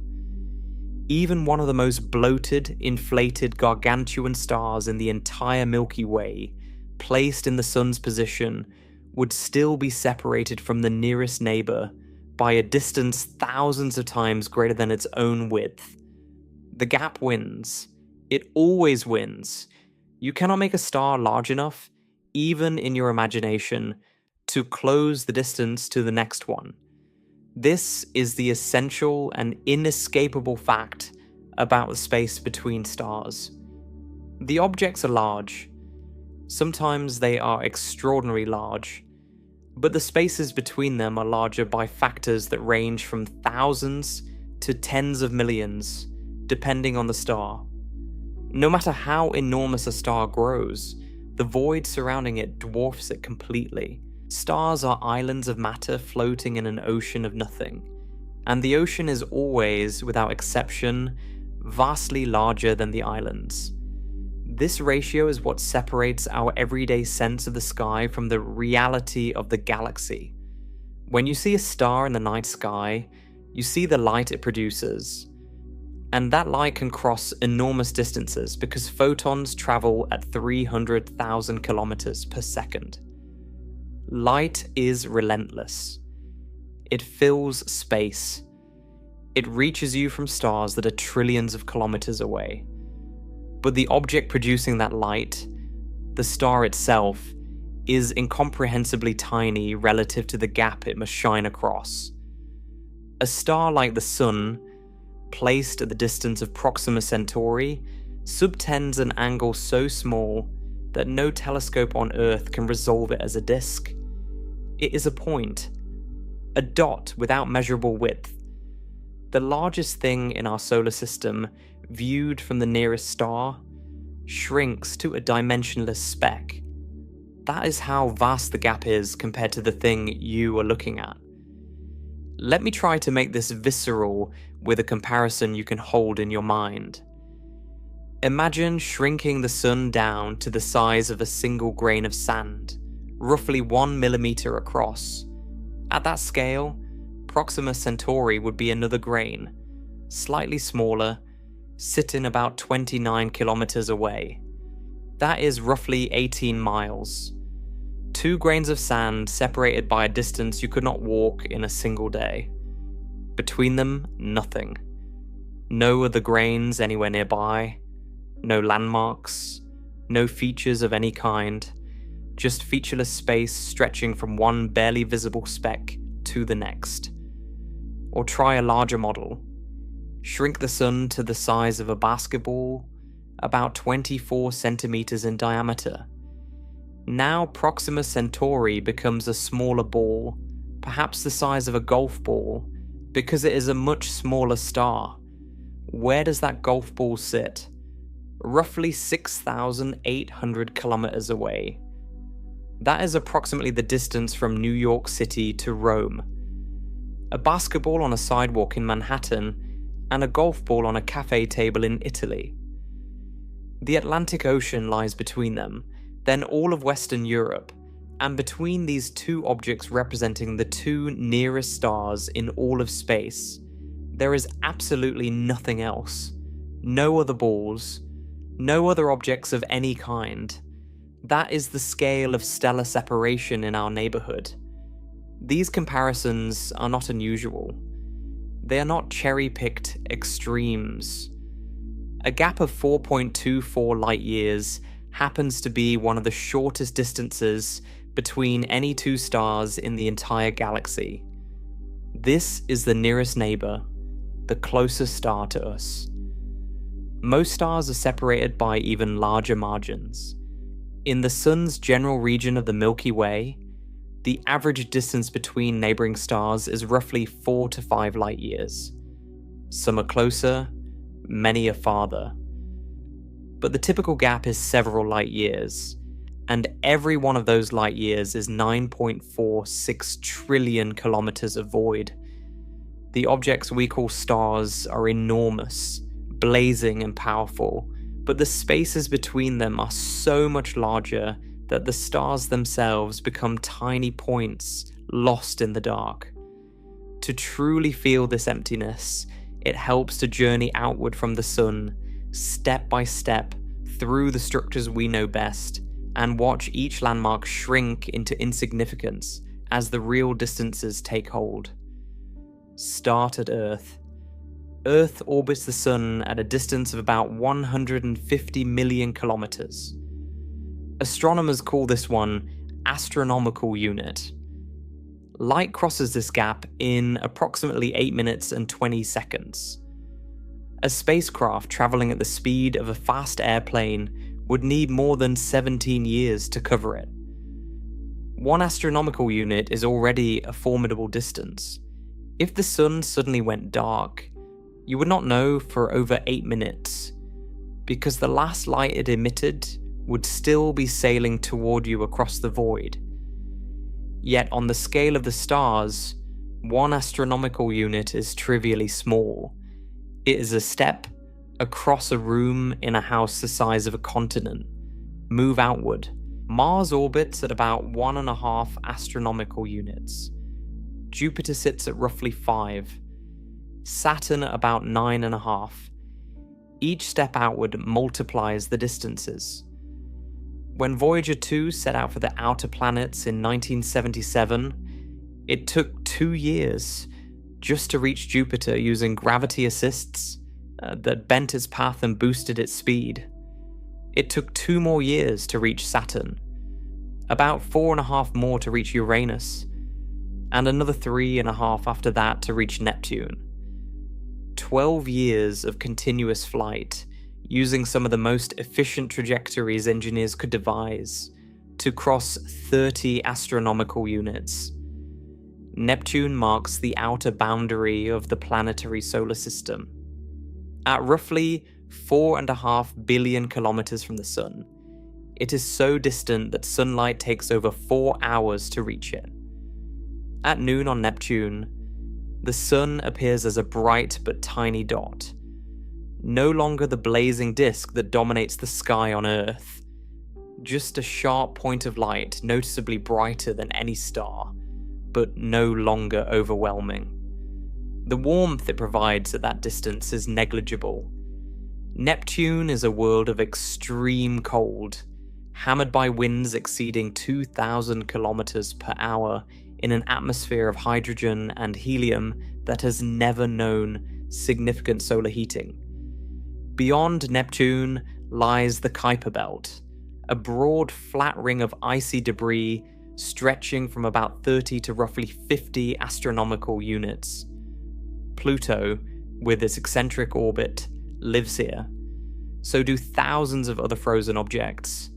Even one of the most bloated, inflated, gargantuan stars in the entire Milky Way, placed in the Sun's position, would still be separated from the nearest neighbor by a distance thousands of times greater than its own width. The gap wins. It always wins. You cannot make a star large enough, even in your imagination, to close the distance to the next one. This is the essential and inescapable fact about the space between stars. The objects are large. Sometimes they are extraordinarily large, but the spaces between them are larger by factors that range from thousands to tens of millions, depending on the star. No matter how enormous a star grows, the void surrounding it dwarfs it completely. Stars are islands of matter floating in an ocean of nothing, and the ocean is always, without exception, vastly larger than the islands. This ratio is what separates our everyday sense of the sky from the reality of the galaxy. When you see a star in the night sky, you see the light it produces. And that light can cross enormous distances because photons travel at 300,000 kilometers per second. Light is relentless. It fills space. It reaches you from stars that are trillions of kilometers away. But the object producing that light, the star itself, is incomprehensibly tiny relative to the gap it must shine across. A star like the Sun, placed at the distance of Proxima Centauri, subtends an angle so small that no telescope on Earth can resolve it as a disk. It is a point, a dot without measurable width. The largest thing in our solar system, viewed from the nearest star, shrinks to a dimensionless speck. That is how vast the gap is compared to the thing you are looking at. Let me try to make this visceral with a comparison you can hold in your mind. Imagine shrinking the Sun down to the size of a single grain of sand, roughly 1 millimeter across. At that scale, Proxima Centauri would be another grain, slightly smaller, sitting about 29 kilometers away. That is roughly 18 miles. 2 grains of sand separated by a distance you could not walk in a single day. Between them, nothing. No other grains anywhere nearby, no landmarks, no features of any kind, just featureless space stretching from one barely visible speck to the next. Or try a larger model. Shrink the Sun to the size of a basketball, about 24 centimeters in diameter. Now Proxima Centauri becomes a smaller ball, perhaps the size of a golf ball, because it is a much smaller star. Where does that golf ball sit? Roughly 6,800 kilometers away. That is approximately the distance from New York City to Rome. A basketball on a sidewalk in Manhattan, and a golf ball on a cafe table in Italy. The Atlantic Ocean lies between them, then all of Western Europe, and between these two objects representing the two nearest stars in all of space, there is absolutely nothing else. No other balls, no other objects of any kind. That is the scale of stellar separation in our neighborhood. These comparisons are not unusual. They are not cherry-picked extremes. A gap of 4.24 light-years happens to be one of the shortest distances between any two stars in the entire galaxy. This is the nearest neighbor, the closest star to us. Most stars are separated by even larger margins. In the Sun's general region of the Milky Way, the average distance between neighboring stars is roughly 4 to 5 light-years. Some are closer, many are farther. But the typical gap is several light-years, and every one of those light-years is 9.46 trillion kilometers of void. The objects we call stars are enormous, blazing and powerful, but the spaces between them are so much larger that the stars themselves become tiny points lost in the dark. To truly feel this emptiness, it helps to journey outward from the Sun, step by step, through the structures we know best, and watch each landmark shrink into insignificance as the real distances take hold. Start at Earth. Earth orbits the Sun at a distance of about 150 million kilometers. Astronomers call this one astronomical unit. Light crosses this gap in approximately 8 minutes and 20 seconds. A spacecraft traveling at the speed of a fast airplane would need more than 17 years to cover it. 1 astronomical unit is already a formidable distance. If the Sun suddenly went dark, You would not know for over 8 minutes, because the last light it emitted would still be sailing toward you across the void. Yet on the scale of the stars, 1 astronomical unit is trivially small. It is a step across a room in a house the size of a continent. Move outward. Mars orbits at about 1.5 astronomical units. Jupiter sits at roughly 5. Saturn at about 9.5. Each step outward multiplies the distances. When Voyager 2 set out for the outer planets in 1977, it took 2 years just to reach Jupiter using gravity assists that bent its path and boosted its speed. It took 2 more years to reach Saturn, about 4.5 more to reach Uranus, and another 3.5 after that to reach Neptune. 12 years of continuous flight, using some of the most efficient trajectories engineers could devise, to cross 30 astronomical units. Neptune marks the outer boundary of the planetary solar system. At roughly 4.5 billion kilometers from the Sun, it is so distant that sunlight takes over 4 hours to reach it. At noon on Neptune, the Sun appears as a bright but tiny dot, no longer the blazing disk that dominates the sky on Earth, just a sharp point of light noticeably brighter than any star, but no longer overwhelming. The warmth it provides at that distance is negligible. Neptune is a world of extreme cold, hammered by winds exceeding 2,000 kilometers per hour in an atmosphere of hydrogen and helium that has never known significant solar heating. Beyond Neptune lies the Kuiper Belt, a broad flat ring of icy debris stretching from about 30 to roughly 50 astronomical units. Pluto, with its eccentric orbit, lives here. So do thousands of other frozen objects,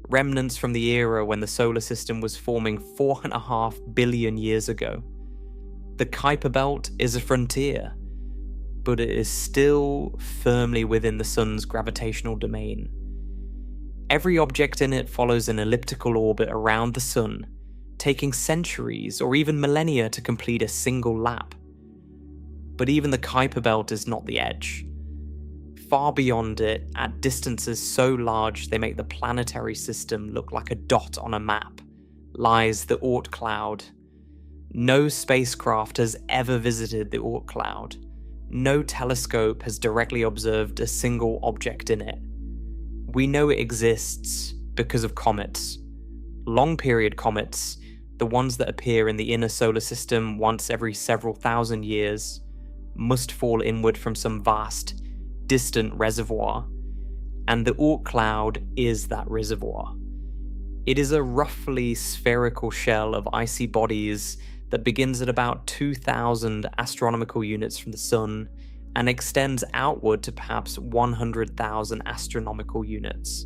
remnants from the era when the solar system was forming 4.5 billion years ago. The Kuiper Belt is a frontier, but it is still firmly within the Sun's gravitational domain. Every object in it follows an elliptical orbit around the Sun, taking centuries or even millennia to complete a single lap. But even the Kuiper Belt is not the edge. Far beyond it, at distances so large they make the planetary system look like a dot on a map, lies the Oort cloud. No spacecraft has ever visited the Oort cloud. No telescope has directly observed a single object in it. We know it exists because of comets. Long-period comets, the ones that appear in the inner solar system once every several thousand years, must fall inward from some vast, distant reservoir, and the Oort cloud is that reservoir. It is a roughly spherical shell of icy bodies that begins at about 2,000 astronomical units from the Sun and extends outward to perhaps 100,000 astronomical units.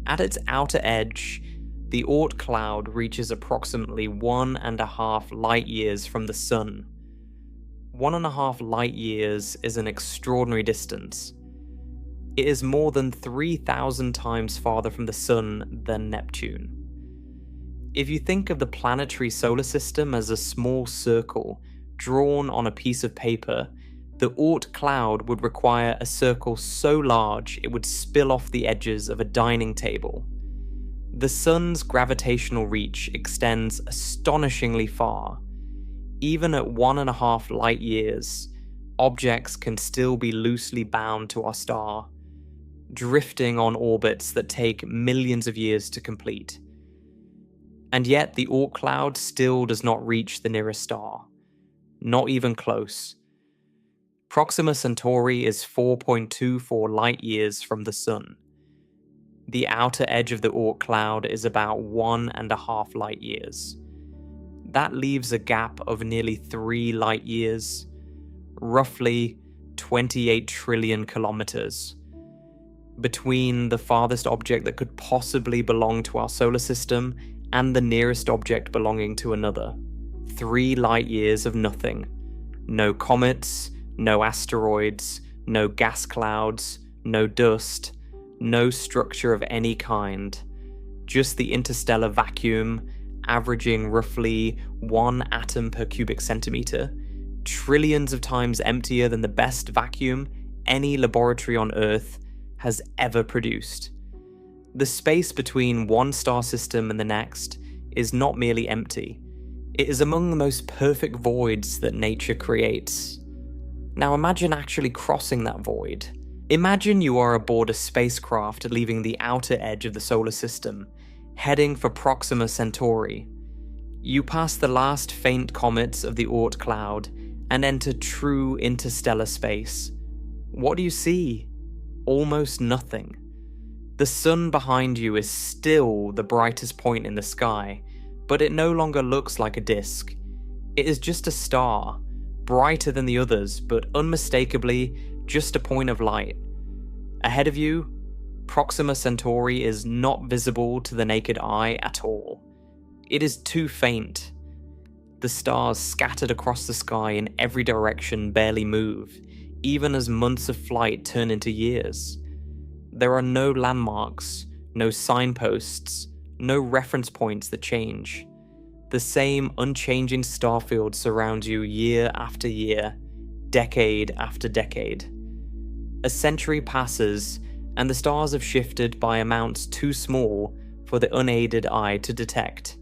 At its outer edge, the Oort cloud reaches approximately 1.5 light years from the Sun. 1.5 light years is an extraordinary distance. It is more than 3,000 times farther from the Sun than Neptune. If you think of the planetary solar system as a small circle drawn on a piece of paper, the Oort cloud would require a circle so large it would spill off the edges of a dining table. The Sun's gravitational reach extends astonishingly far. Even at 1.5 light years, objects can still be loosely bound to our star, drifting on orbits that take millions of years to complete. And yet the Oort cloud still does not reach the nearest star. Not even close. Proxima Centauri is 4.24 light years from the Sun. The outer edge of the Oort cloud is about 1.5 light years. That leaves a gap of nearly 3 light years, roughly 28 trillion kilometers, between the farthest object that could possibly belong to our solar system and the nearest object belonging to another. 3 light years of nothing. No comets, No asteroids, no gas clouds, no dust, no structure of any kind. Just the interstellar vacuum, averaging roughly 1 atom per cubic centimeter, trillions of times emptier than the best vacuum any laboratory on Earth has ever produced. The space between one star system and the next is not merely empty. It is among the most perfect voids that nature creates. Now imagine actually crossing that void. Imagine you are aboard a spacecraft leaving the outer edge of the solar system, heading for Proxima Centauri. You pass the last faint comets of the Oort cloud and enter true interstellar space. What do you see? Almost nothing. The sun behind you is still the brightest point in the sky, but it no longer looks like a disk. It is just a star, brighter than the others, but unmistakably just a point of light. Ahead of you, Proxima Centauri is not visible to the naked eye at all. It is too faint. The stars scattered across the sky in every direction barely move, even as months of flight turn into years. There are no landmarks, no signposts, no reference points that change. The same unchanging starfield surrounds you year after year, decade after decade. A century passes, and the stars have shifted by amounts too small for the unaided eye to detect.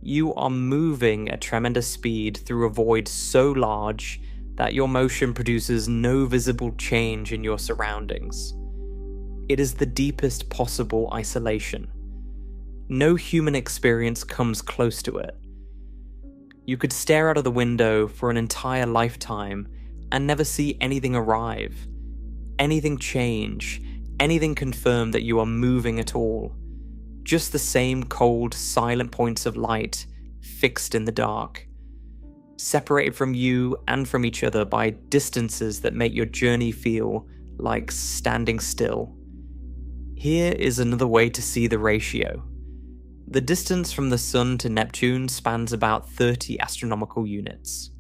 You are moving at tremendous speed through a void so large that your motion produces no visible change in your surroundings. It is the deepest possible isolation. No human experience comes close to it. You could stare out of the window for an entire lifetime and never see anything arrive, anything change, anything confirm that you are moving at all. Just the same cold, silent points of light, fixed in the dark. Separated from you and from each other by distances that make your journey feel like standing still. Here is another way to see the ratio. The distance from the Sun to Neptune spans about 30 astronomical units.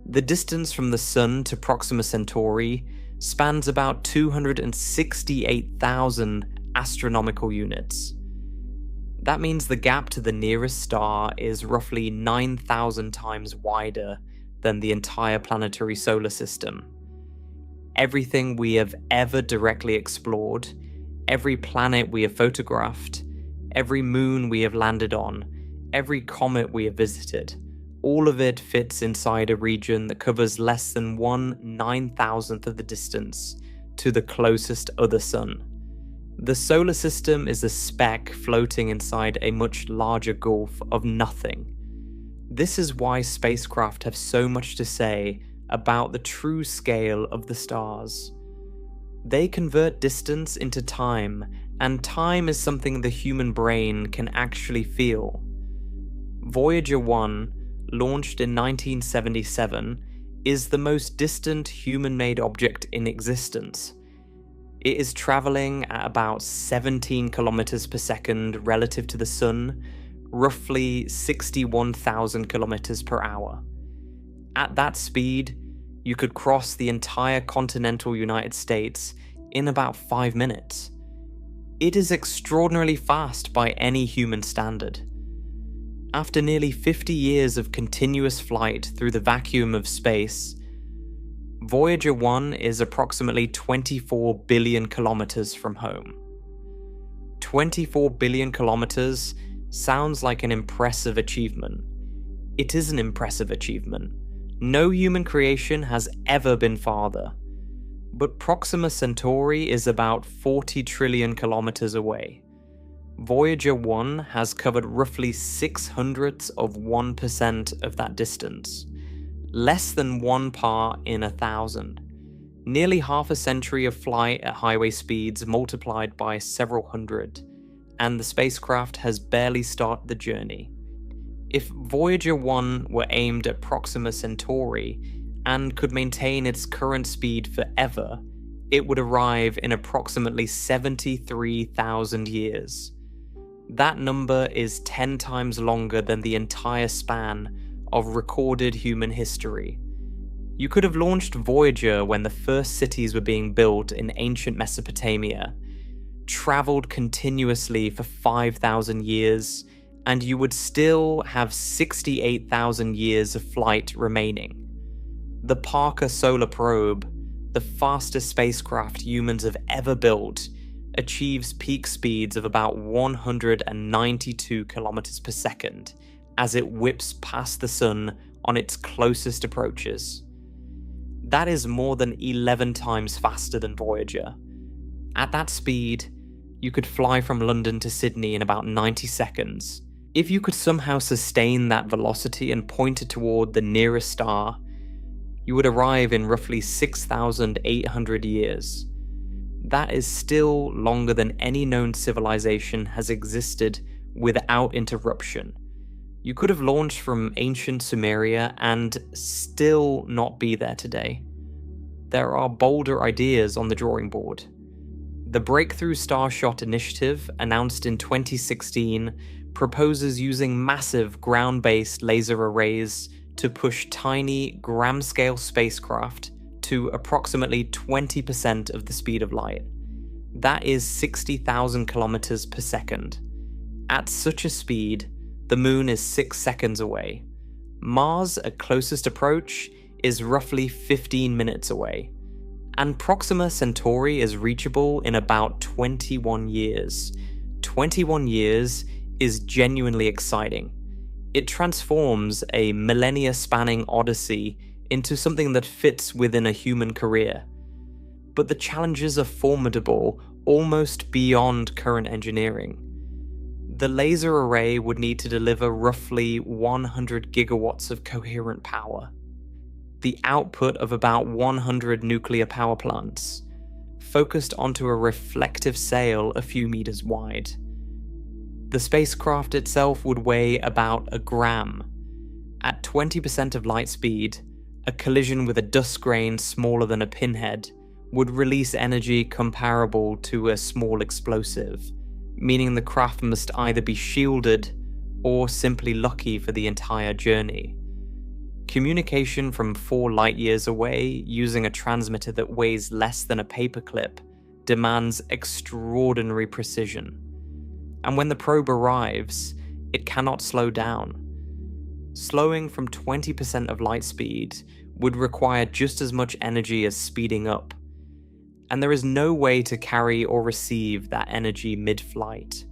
The distance from the Sun to Proxima Centauri spans about 268,000 astronomical units. That means the gap to the nearest star is roughly 9,000 times wider than the entire planetary solar system. Everything we have ever directly explored, every planet we have photographed, every moon we have landed on, every comet we have visited, all of it fits inside a region that covers less than 1/9,000th of the distance to the closest other sun. The solar system is a speck floating inside a much larger gulf of nothing. This is why spacecraft have so much to say about the true scale of the stars. They convert distance into time, and time is something the human brain can actually feel. Voyager 1, launched in 1977, is the most distant human-made object in existence. It is traveling at about 17 kilometers per second relative to the Sun, roughly 61,000 kilometers per hour. At that speed, you could cross the entire continental United States in about 5 minutes. It is extraordinarily fast by any human standard. After nearly 50 years of continuous flight through the vacuum of space, Voyager 1 is approximately 24 billion kilometers from home. 24 billion kilometers sounds like an impressive achievement. It is an impressive achievement. No human creation has ever been farther. But Proxima Centauri is about 40 trillion kilometers away. Voyager 1 has covered roughly 0.06% of that distance. Less than 1 part in 1,000. Nearly half a century of flight at highway speeds multiplied by several hundred, and the spacecraft has barely started the journey. If Voyager 1 were aimed at Proxima Centauri and could maintain its current speed forever, it would arrive in approximately 73,000 years. That number is 10 times longer than the entire span of recorded human history. You could have launched Voyager when the first cities were being built in ancient Mesopotamia, traveled continuously for 5,000 years, and you would still have 68,000 years of flight remaining. The Parker Solar Probe, the fastest spacecraft humans have ever built, achieves peak speeds of about 192 kilometers per second as it whips past the sun on its closest approaches. That is more than 11 times faster than Voyager. At that speed, you could fly from London to Sydney in about 90 seconds. If you could somehow sustain that velocity and point it toward the nearest star, you would arrive in roughly 6,800 years. That is still longer than any known civilization has existed without interruption. You could have launched from ancient Sumeria and still not be there today. There are bolder ideas on the drawing board. The Breakthrough Starshot initiative, announced in 2016, proposes using massive ground-based laser arrays to push tiny gram-scale spacecraft to approximately 20% of the speed of light. That is 60,000 kilometers per second. At such a speed, the moon is 6 seconds away. Mars, at closest approach, is roughly 15 minutes away. And Proxima Centauri is reachable in about 21 years. 21 years is genuinely exciting. It transforms a millennia-spanning odyssey into something that fits within a human career. But the challenges are formidable, almost beyond current engineering. The laser array would need to deliver roughly 100 gigawatts of coherent power, the output of about 100 nuclear power plants, focused onto a reflective sail a few meters wide. The spacecraft itself would weigh about a gram. At 20% of light speed, a collision with a dust grain smaller than a pinhead would release energy comparable to a small explosive, meaning the craft must either be shielded or simply lucky for the entire journey. Communication from 4 light-years away using a transmitter that weighs less than a paperclip demands extraordinary precision. And when the probe arrives, it cannot slow down. Slowing from 20% of light speed would require just as much energy as speeding up. And there is no way to carry or receive that energy mid-flight.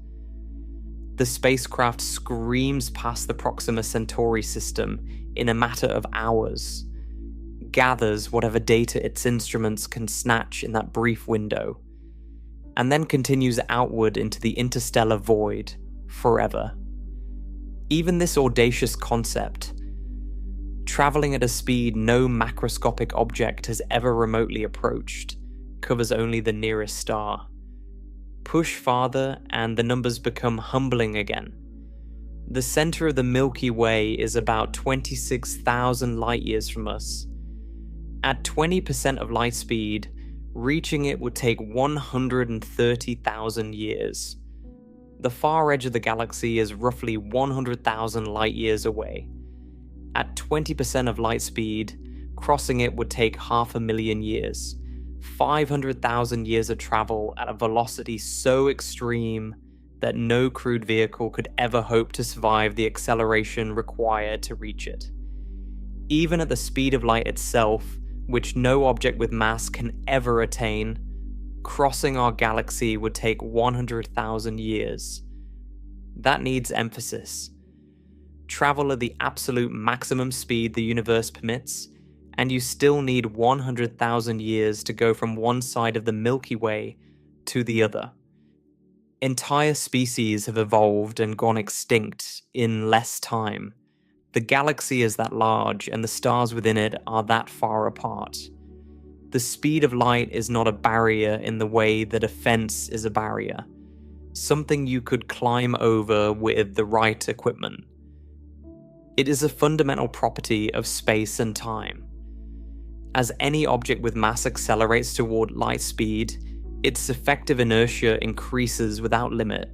The spacecraft screams past the Proxima Centauri system in a matter of hours, gathers whatever data its instruments can snatch in that brief window, and then continues outward into the interstellar void forever. Even this audacious concept, traveling at a speed no macroscopic object has ever remotely approached, covers only the nearest star. Push farther and the numbers become humbling again. The center of the Milky Way is about 26,000 light-years from us. At 20% of light speed, reaching it would take 130,000 years. The far edge of the galaxy is roughly 100,000 light-years away. At 20% of light speed, crossing it would take 500,000 years. 500,000 years of travel at a velocity so extreme that no crewed vehicle could ever hope to survive the acceleration required to reach it. Even at the speed of light itself, which no object with mass can ever attain, crossing our galaxy would take 100,000 years. That needs emphasis. Travel at the absolute maximum speed the universe permits, and you still need 100,000 years to go from one side of the Milky Way to the other. Entire species have evolved and gone extinct in less time. The galaxy is that large, and the stars within it are that far apart. The speed of light is not a barrier in the way that a fence is a barrier, something you could climb over with the right equipment. It is a fundamental property of space and time. As any object with mass accelerates toward light speed, its effective inertia increases without limit.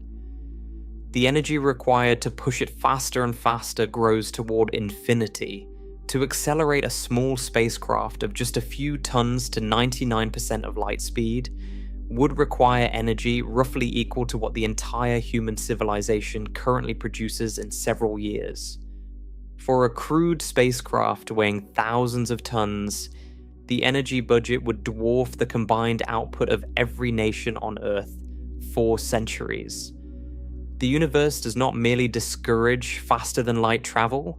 The energy required to push it faster and faster grows toward infinity, To accelerate a small spacecraft of just a few tons to 99% of light speed would require energy roughly equal to what the entire human civilization currently produces in several years. For a crewed spacecraft weighing thousands of tons, the energy budget would dwarf the combined output of every nation on Earth for centuries. The universe does not merely discourage faster than light travel,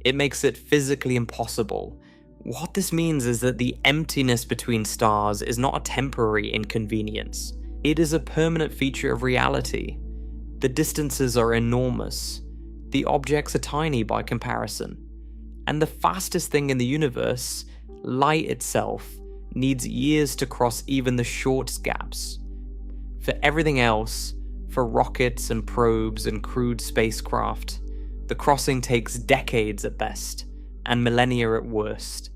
it makes it physically impossible. What this means is that the emptiness between stars is not a temporary inconvenience. It is a permanent feature of reality. The distances are enormous. The objects are tiny by comparison. And the fastest thing in the universe, light itself, needs years to cross even the shortest gaps. For everything else, for rockets and probes and crewed spacecraft, the crossing takes decades at best, and millennia at worst.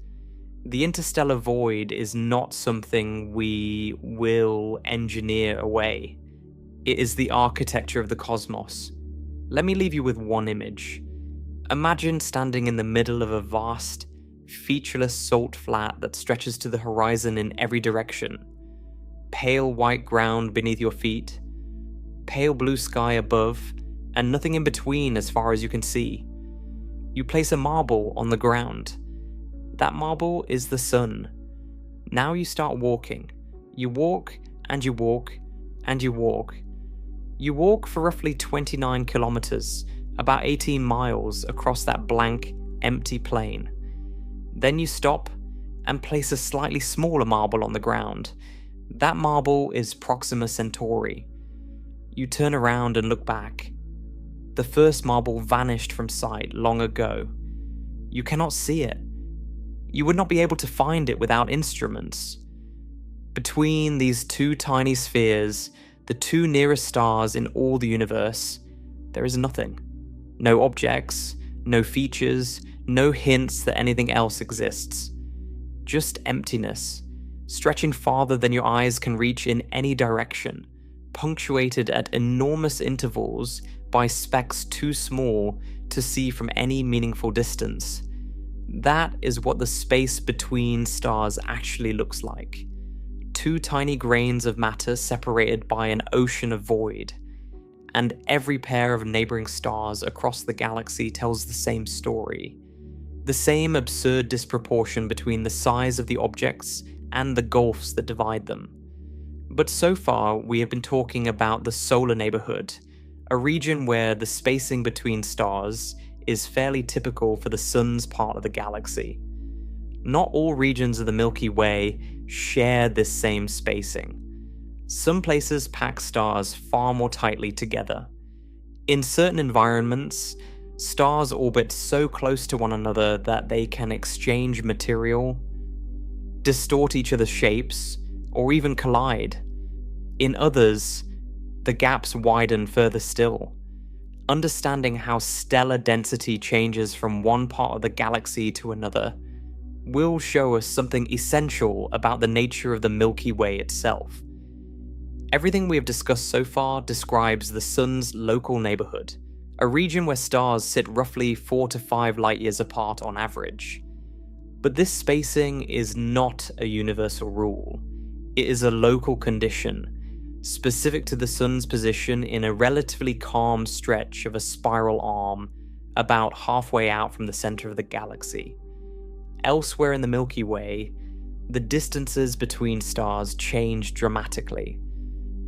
The interstellar void is not something we will engineer away. It is the architecture of the cosmos. Let me leave you with one image. Imagine standing in the middle of a vast, featureless salt flat that stretches to the horizon in every direction. Pale white ground beneath your feet, pale blue sky above, and nothing in between as far as you can see. You place a marble on the ground. That marble is the sun. Now you start walking. You walk, and you walk, and you walk. You walk for roughly 29 kilometers, about 18 miles across that blank, empty plain. Then you stop and place a slightly smaller marble on the ground. That marble is Proxima Centauri. You turn around and look back. The first marble vanished from sight long ago. You cannot see it. You would not be able to find it without instruments. Between these two tiny spheres, the two nearest stars in all the universe, there is nothing. No objects, no features, no hints that anything else exists. Just emptiness, stretching farther than your eyes can reach in any direction, punctuated at enormous intervals by specks too small to see from any meaningful distance. That is what the space between stars actually looks like. Two tiny grains of matter separated by an ocean of void. And every pair of neighboring stars across the galaxy tells the same story. The same absurd disproportion between the size of the objects and the gulfs that divide them. But so far, we have been talking about the solar neighborhood, a region where the spacing between stars is fairly typical for the sun's part of the galaxy. Not all regions of the Milky Way share this same spacing. Some places pack stars far more tightly together. In certain environments, stars orbit so close to one another that they can exchange material, distort each other's shapes, or even collide. In others, the gaps widen further still. Understanding how stellar density changes from one part of the galaxy to another will show us something essential about the nature of the Milky Way itself. Everything we have discussed so far describes the sun's local neighborhood, a region where stars sit roughly 4 to 5 light-years apart on average. But this spacing is not a universal rule. It is a local condition, specific to the sun's position in a relatively calm stretch of a spiral arm about halfway out from the center of the galaxy. Elsewhere in the Milky Way, the distances between stars change dramatically.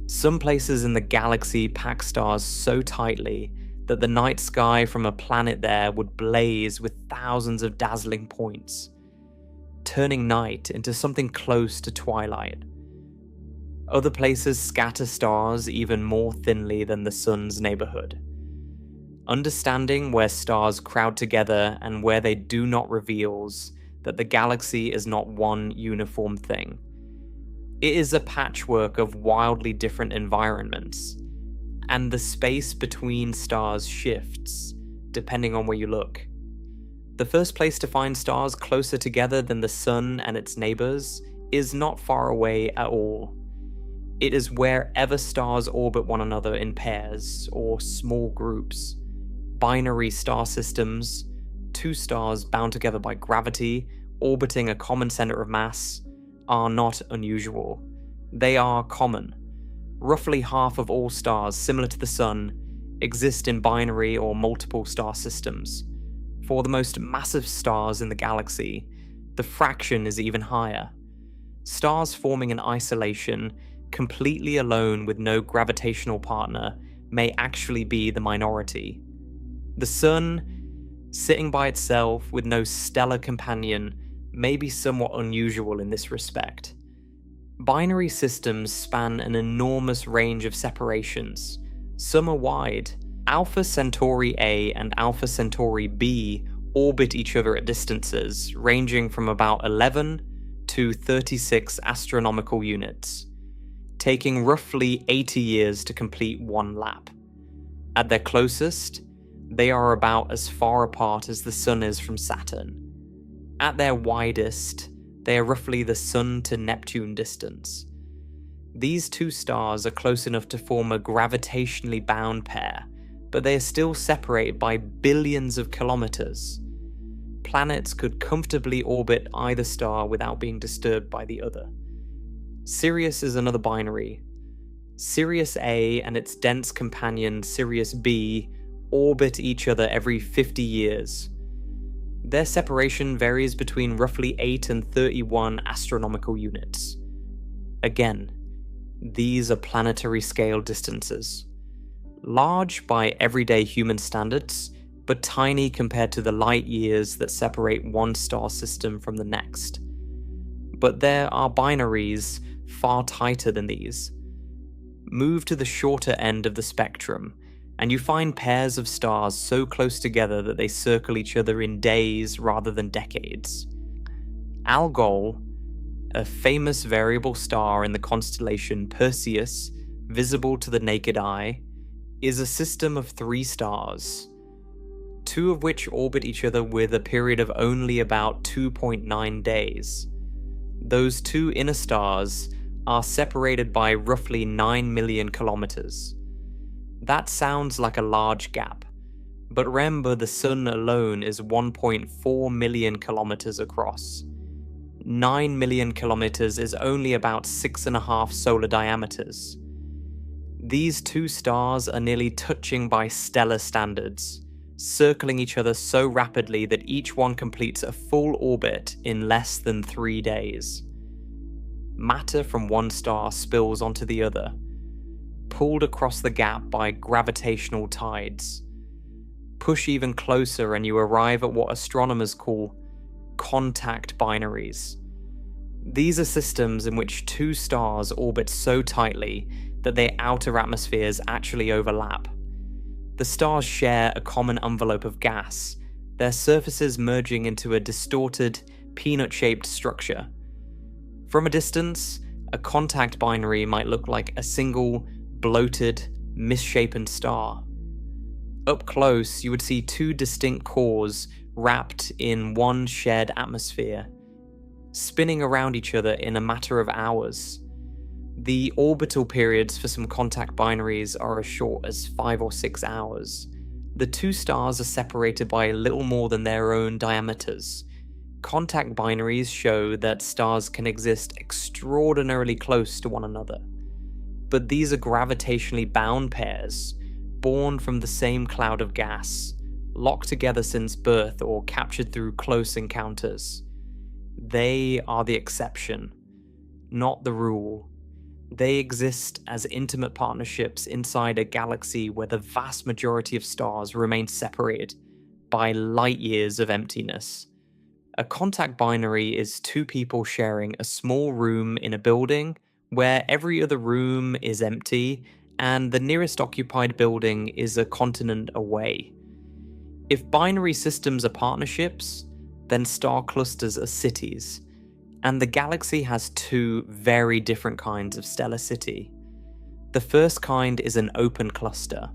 Some places in the galaxy pack stars so tightly that the night sky from a planet there would blaze with thousands of dazzling points, turning night into something close to twilight. Other places scatter stars even more thinly than the sun's neighborhood. Understanding where stars crowd together and where they do not reveals that the galaxy is not one uniform thing. It is a patchwork of wildly different environments, and the space between stars shifts depending on where you look. The first place to find stars closer together than the sun and its neighbors is not far away at all. It is wherever stars orbit one another in pairs or small groups, binary star systems, two stars bound together by gravity, orbiting a common center of mass, are not unusual. They are common. Roughly half of all stars similar to the Sun exist in binary or multiple star systems. For the most massive stars in the galaxy, the fraction is even higher. Stars forming in isolation, completely alone with no gravitational partner, may actually be the minority. The Sun, sitting by itself with no stellar companion, may be somewhat unusual in this respect. Binary systems span an enormous range of separations. Some are wide. Alpha Centauri A and Alpha Centauri B orbit each other at distances ranging from about 11 to 36 astronomical units, taking roughly 80 years to complete one lap. At their closest, they are about as far apart as the Sun is from Saturn. At their widest, they are roughly the Sun to Neptune distance. These two stars are close enough to form a gravitationally bound pair, but they are still separated by billions of kilometers. Planets could comfortably orbit either star without being disturbed by the other. Sirius is another binary. Sirius A and its dense companion Sirius B orbit each other every 50 years. Their separation varies between roughly 8 and 31 astronomical units. Again, these are planetary scale distances. Large by everyday human standards, but tiny compared to the light years that separate one star system from the next. But there are binaries far tighter than these. Move to the shorter end of the spectrum, and you find pairs of stars so close together that they circle each other in days rather than decades. Algol, a famous variable star in the constellation Perseus, visible to the naked eye, is a system of 3 stars, 2 of which orbit each other with a period of only about 2.9 days. Those 2 inner stars are separated by roughly 9 million kilometers. That sounds like a large gap, but remember the Sun alone is 1.4 million kilometers across. 9 million kilometers is only about 6.5 solar diameters. These 2 stars are nearly touching by stellar standards, circling each other so rapidly that each one completes a full orbit in less than 3 days. Matter from one star spills onto the other, pulled across the gap by gravitational tides. Push even closer and you arrive at what astronomers call contact binaries. These are systems in which 2 stars orbit so tightly that their outer atmospheres actually overlap. The stars share a common envelope of gas, their surfaces merging into a distorted, peanut-shaped structure. From a distance, a contact binary might look like a single, bloated, misshapen star. Up close, you would see 2 distinct cores wrapped in one shared atmosphere, spinning around each other in a matter of hours. The orbital periods for some contact binaries are as short as 5 or 6 hours. The 2 stars are separated by little more than their own diameters. Contact binaries show that stars can exist extraordinarily close to one another. But these are gravitationally bound pairs, born from the same cloud of gas, locked together since birth or captured through close encounters. They are the exception, not the rule. They exist as intimate partnerships inside a galaxy where the vast majority of stars remain separated by light years of emptiness. A contact binary is 2 people sharing a small room in a building where every other room is empty and the nearest occupied building is a continent away. If binary systems are partnerships, then star clusters are cities, and the galaxy has 2 very different kinds of stellar city. The first kind is an open cluster.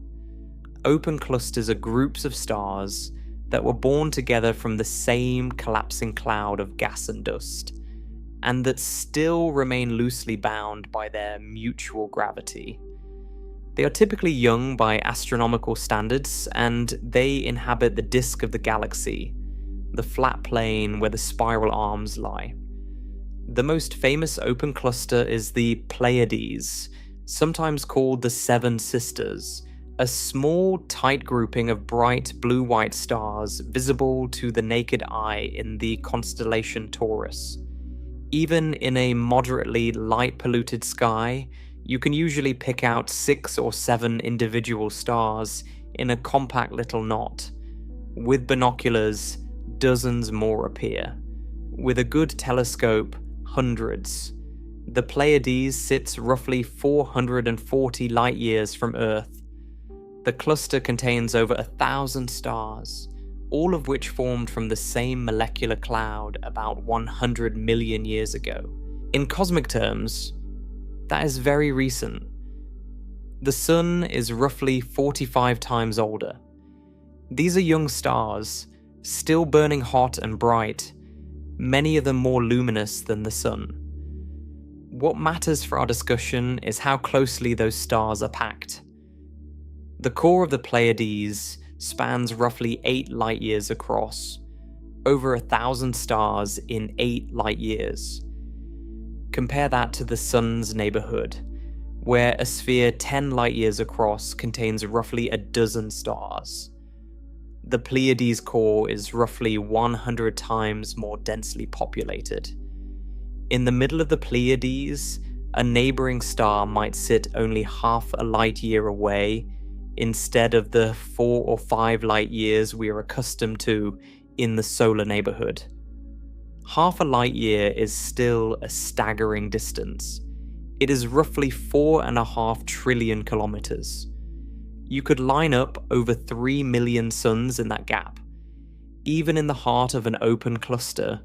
Open clusters are groups of stars that were born together from the same collapsing cloud of gas and dust, and that still remain loosely bound by their mutual gravity. They are typically young by astronomical standards, and they inhabit the disk of the galaxy. the flat plane where the spiral arms lie. The most famous open cluster is the Pleiades, sometimes called the Seven Sisters, a small, tight grouping of bright blue-white stars visible to the naked eye in the constellation Taurus. Even in a moderately light-polluted sky, you can usually pick out 6 or 7 individual stars in a compact little knot. With binoculars, dozens more appear. With a good telescope, hundreds. The Pleiades sits roughly 440 light-years from Earth. The cluster contains over 1,000 stars, all of which formed from the same molecular cloud about 100 million years ago. In cosmic terms, that is very recent. The Sun is roughly 45 times older. These are young stars, still burning hot and bright, many of them more luminous than the Sun. What matters for our discussion is how closely those stars are packed. The core of the Pleiades spans roughly 8 light-years across, over 1,000 stars in 8 light-years. Compare that to the Sun's neighborhood, where a sphere 10 light-years across contains roughly a dozen stars. The Pleiades core is roughly 100 times more densely populated. In the middle of the Pleiades, a neighboring star might sit only half a light-year away, instead of the 4 or 5 light-years we are accustomed to in the solar neighborhood. Half a light-year is still a staggering distance. It is roughly 4.5 trillion kilometers. You could line up over 3 million suns in that gap. Even in the heart of an open cluster,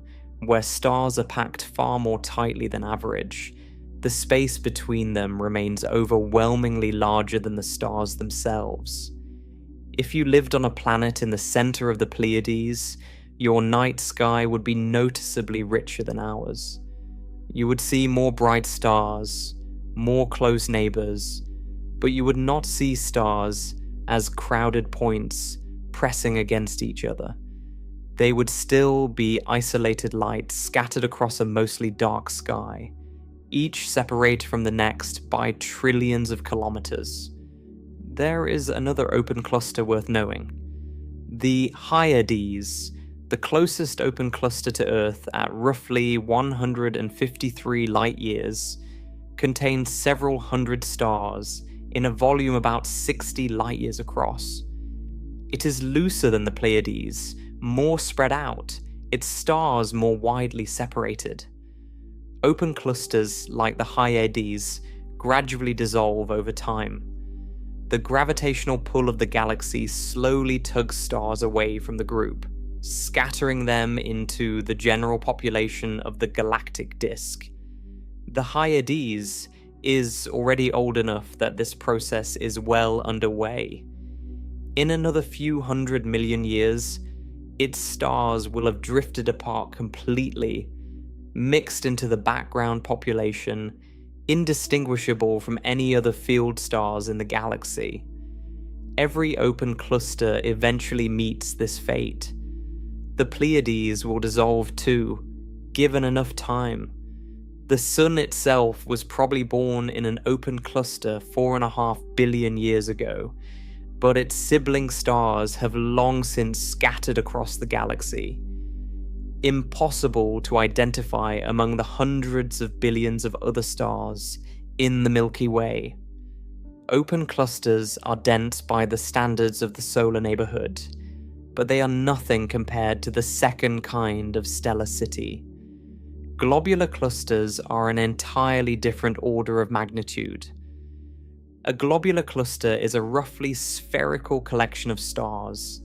where stars are packed far more tightly than average, the space between them remains overwhelmingly larger than the stars themselves. If you lived on a planet in the center of the Pleiades, your night sky would be noticeably richer than ours. You would see more bright stars, more close neighbors, but you would not see stars as crowded points pressing against each other. They would still be isolated lights scattered across a mostly dark sky, each separated from the next by trillions of kilometers. There is another open cluster worth knowing. The Hyades, the closest open cluster to Earth at roughly 153 light-years, contains several hundred stars in a volume about 60 light-years across. It is looser than the Pleiades, more spread out, its stars more widely separated. Open clusters like the Hyades gradually dissolve over time. The gravitational pull of the galaxy slowly tugs stars away from the group, scattering them into the general population of the galactic disk. The Hyades is already old enough that this process is well underway. In another few 100 million years, its stars will have drifted apart completely, mixed into the background population, indistinguishable from any other field stars in the galaxy. Every open cluster eventually meets this fate. The Pleiades will dissolve too, given enough time. The Sun itself was probably born in an open cluster 4.5 billion years ago, but its sibling stars have long since scattered across the galaxy. Impossible to identify among the hundreds of billions of other stars in the Milky Way. Open clusters are dense by the standards of the solar neighborhood, but they are nothing compared to the second kind of stellar city. Globular clusters are an entirely different order of magnitude. A globular cluster is a roughly spherical collection of stars,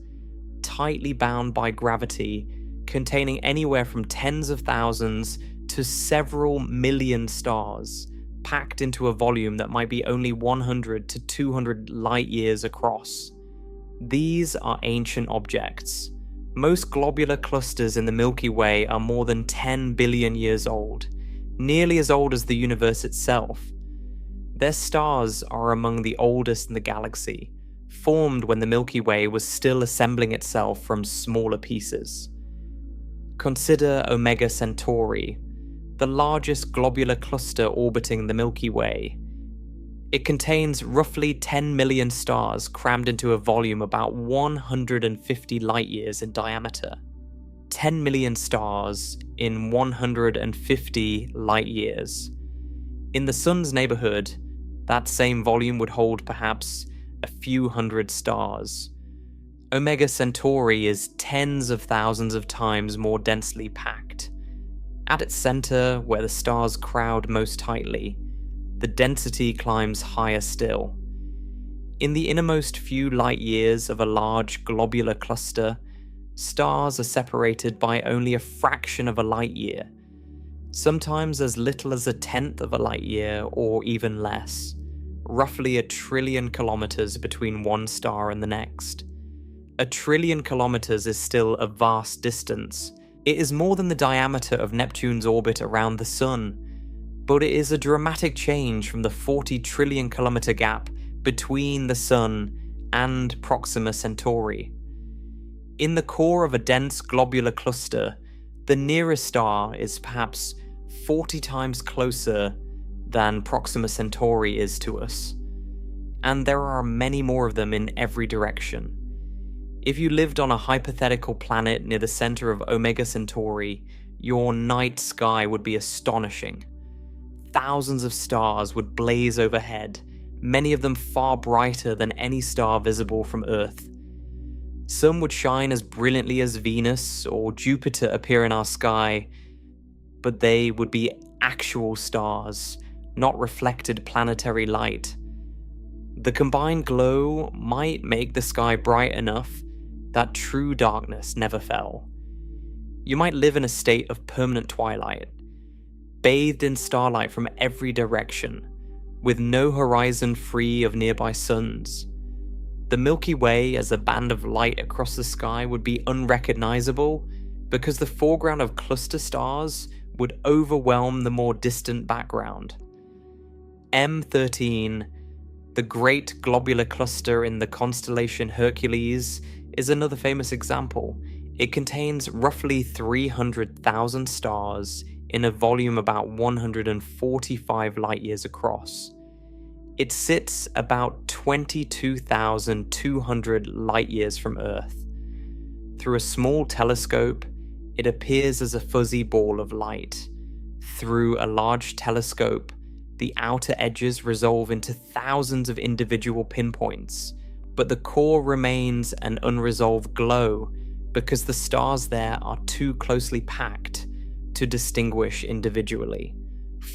tightly bound by gravity, containing anywhere from tens of thousands to several million stars, packed into a volume that might be only 100 to 200 light-years across. These are ancient objects. Most globular clusters in the Milky Way are more than 10 billion years old, nearly as old as the universe itself. Their stars are among the oldest in the galaxy, formed when the Milky Way was still assembling itself from smaller pieces. Consider Omega Centauri, the largest globular cluster orbiting the Milky Way. It contains roughly 10 million stars crammed into a volume about 150 light-years in diameter. 10 million stars in 150 light-years. In the Sun's neighborhood, that same volume would hold perhaps a few hundred stars. Omega Centauri is tens of thousands of times more densely packed. At its center, where the stars crowd most tightly, the density climbs higher still. In the innermost few light years of a large globular cluster, stars are separated by only a fraction of a light year, sometimes as little as a tenth of a light year or even less, roughly 1 trillion kilometers between one star and the next. 1 trillion kilometers is still a vast distance. It is more than the diameter of Neptune's orbit around the Sun, but it is a dramatic change from the 40 trillion kilometer gap between the Sun and Proxima Centauri. In the core of a dense globular cluster, the nearest star is perhaps 40 times closer than Proxima Centauri is to us, and there are many more of them in every direction. If you lived on a hypothetical planet near the center of Omega Centauri, your night sky would be astonishing. Thousands of stars would blaze overhead, many of them far brighter than any star visible from Earth. Some would shine as brilliantly as Venus or Jupiter appear in our sky, but they would be actual stars, not reflected planetary light. The combined glow might make the sky bright enough that true darkness never fell. You might live in a state of permanent twilight, bathed in starlight from every direction, with no horizon free of nearby suns. The Milky Way as a band of light across the sky would be unrecognizable because the foreground of cluster stars would overwhelm the more distant background. M13, the great globular cluster in the constellation Hercules, is another famous example. It contains roughly 300,000 stars in a volume about 145 light-years across. It sits about 22,200 light-years from Earth. Through a small telescope, it appears as a fuzzy ball of light. Through a large telescope, the outer edges resolve into thousands of individual pinpoints, but the core remains an unresolved glow because the stars there are too closely packed to distinguish individually.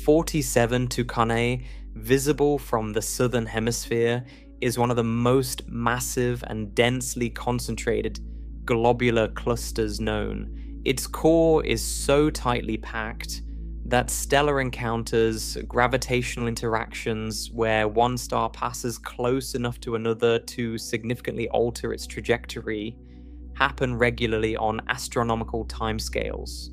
47 Tucanae, visible from the southern hemisphere, is one of the most massive and densely concentrated globular clusters known. Its core is so tightly packed that stellar encounters, gravitational interactions where one star passes close enough to another to significantly alter its trajectory, happen regularly on astronomical timescales.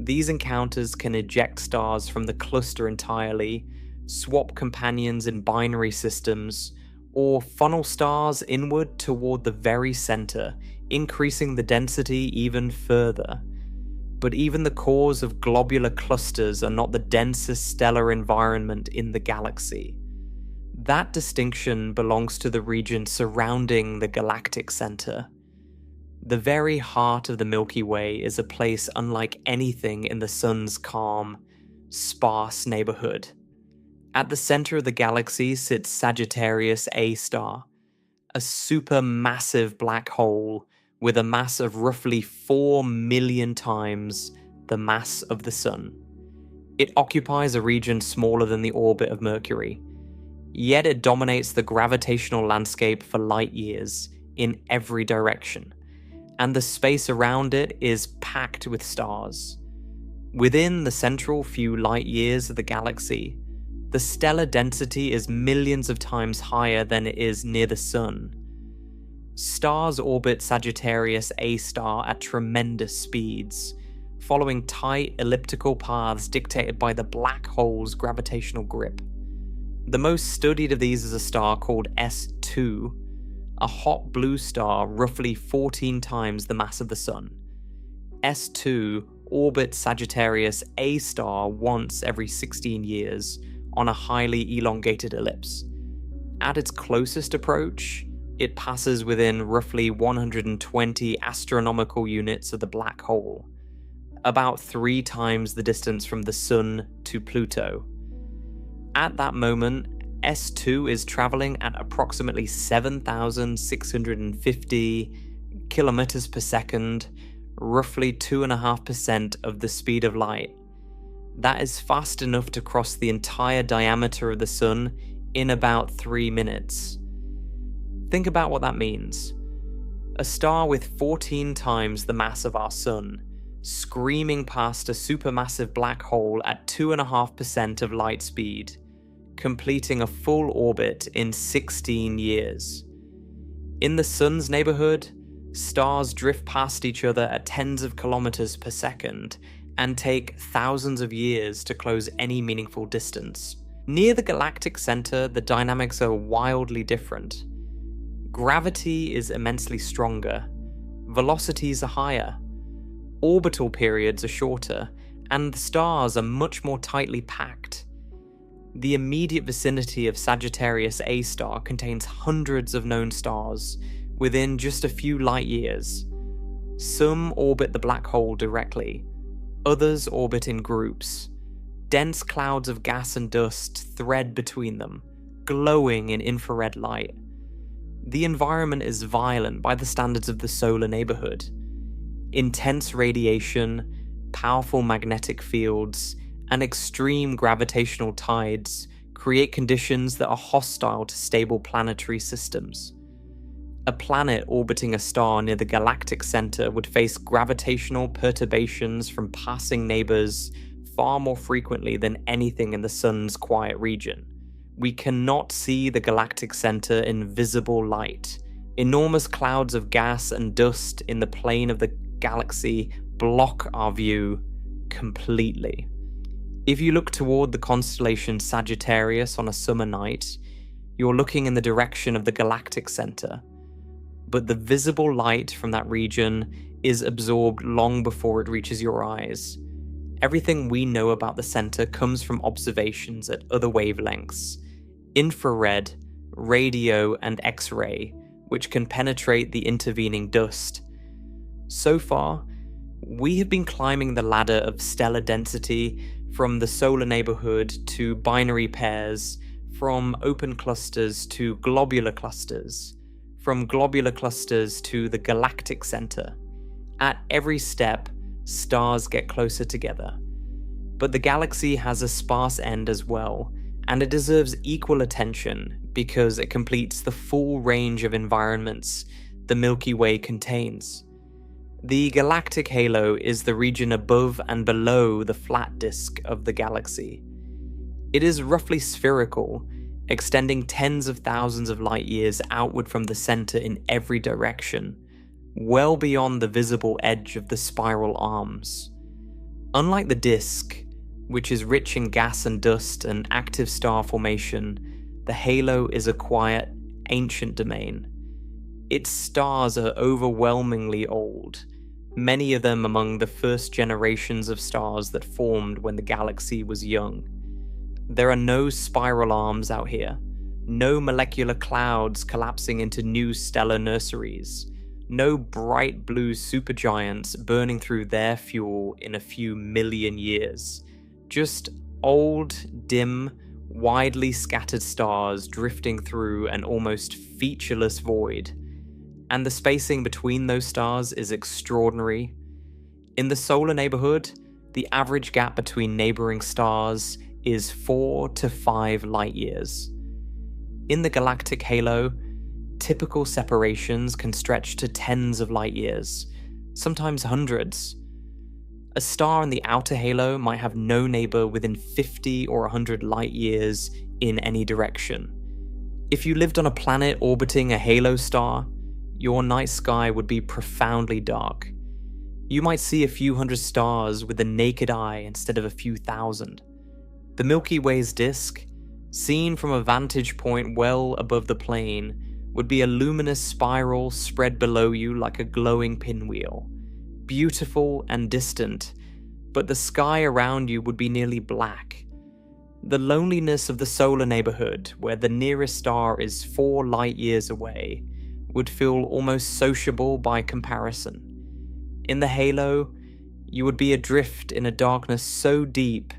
These encounters can eject stars from the cluster entirely, swap companions in binary systems, or funnel stars inward toward the very center, increasing the density even further. But even the cores of globular clusters are not the densest stellar environment in the galaxy. That distinction belongs to the region surrounding the galactic center. The very heart of the Milky Way is a place unlike anything in the Sun's calm, sparse neighborhood. At the center of the galaxy sits Sagittarius A star, a supermassive black hole with a mass of roughly 4 million times the mass of the Sun. It occupies a region smaller than the orbit of Mercury, yet it dominates the gravitational landscape for light years in every direction, and the space around it is packed with stars. Within the central few light years of the galaxy, the stellar density is millions of times higher than it is near the Sun. Stars orbit Sagittarius A star at tremendous speeds, following tight elliptical paths dictated by the black hole's gravitational grip. The most studied of these is a star called S2, a hot blue star roughly 14 times the mass of the Sun. S2 orbits Sagittarius A star once every 16 years on a highly elongated ellipse. At its closest approach, it passes within roughly 120 astronomical units of the black hole, about 3 times the distance from the Sun to Pluto. At that moment, S2 is traveling at approximately 7,650 kilometers per second, roughly 2.5% of the speed of light. That is fast enough to cross the entire diameter of the Sun in about 3 minutes. Think about what that means. A star with 14 times the mass of our Sun, screaming past a supermassive black hole at 2.5% of light speed, completing a full orbit in 16 years. In the Sun's neighborhood, stars drift past each other at tens of kilometers per second and take thousands of years to close any meaningful distance. Near the galactic center, the dynamics are wildly different. Gravity is immensely stronger, velocities are higher, orbital periods are shorter, and the stars are much more tightly packed. The immediate vicinity of Sagittarius A star contains hundreds of known stars within just a few light years. Some orbit the black hole directly, others orbit in groups. Dense clouds of gas and dust thread between them, glowing in infrared light. The environment is violent by the standards of the solar neighborhood. Intense radiation, powerful magnetic fields, and extreme gravitational tides create conditions that are hostile to stable planetary systems. A planet orbiting a star near the galactic center would face gravitational perturbations from passing neighbors far more frequently than anything in the Sun's quiet region. We cannot see the galactic center in visible light. Enormous clouds of gas and dust in the plane of the galaxy block our view completely. If you look toward the constellation Sagittarius on a summer night, you're looking in the direction of the galactic center, but the visible light from that region is absorbed long before it reaches your eyes. Everything we know about the center comes from observations at other wavelengths, infrared, radio, and X-ray, which can penetrate the intervening dust. So far, we have been climbing the ladder of stellar density from the solar neighborhood to binary pairs, from open clusters to globular clusters, from globular clusters to the galactic center. At every step, stars get closer together. But the galaxy has a sparse end as well, and it deserves equal attention because it completes the full range of environments the Milky Way contains. The galactic halo is the region above and below the flat disk of the galaxy. It is roughly spherical, extending tens of thousands of light years outward from the center in every direction, well beyond the visible edge of the spiral arms. Unlike the disk, which is rich in gas and dust and active star formation, the halo is a quiet, ancient domain. Its stars are overwhelmingly old, many of them among the first generations of stars that formed when the galaxy was young. There are no spiral arms out here, no molecular clouds collapsing into new stellar nurseries, no bright blue supergiants burning through their fuel in a few million years. Just old, dim, widely scattered stars drifting through an almost featureless void. And the spacing between those stars is extraordinary. In the solar neighborhood, the average gap between neighboring stars is 4 to 5 light years. In the galactic halo, typical separations can stretch to tens of light years, sometimes hundreds. A star in the outer halo might have no neighbor within 50 or 100 light years in any direction. If you lived on a planet orbiting a halo star, your night sky would be profoundly dark. You might see a few hundred stars with the naked eye instead of a few thousand. The Milky Way's disk, seen from a vantage point well above the plane, would be a luminous spiral spread below you like a glowing pinwheel. beautiful and distant, but the sky around you would be nearly black. The loneliness of the solar neighborhood, where the nearest star is 4 light years away, would feel almost sociable by comparison. In the halo, you would be adrift in a darkness so deep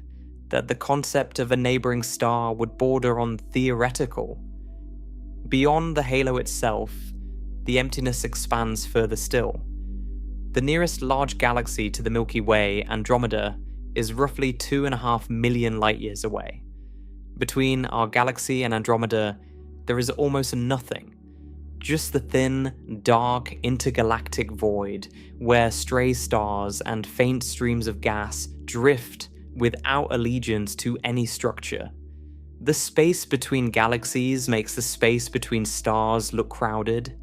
that the concept of a neighboring star would border on theoretical. Beyond the halo itself, the emptiness expands further still. The nearest large galaxy to the Milky Way, Andromeda, is roughly 2.5 million light-years away. Between our galaxy and Andromeda, there is almost nothing. Just the thin, dark, intergalactic void where stray stars and faint streams of gas drift without allegiance to any structure. The space between galaxies makes the space between stars look crowded.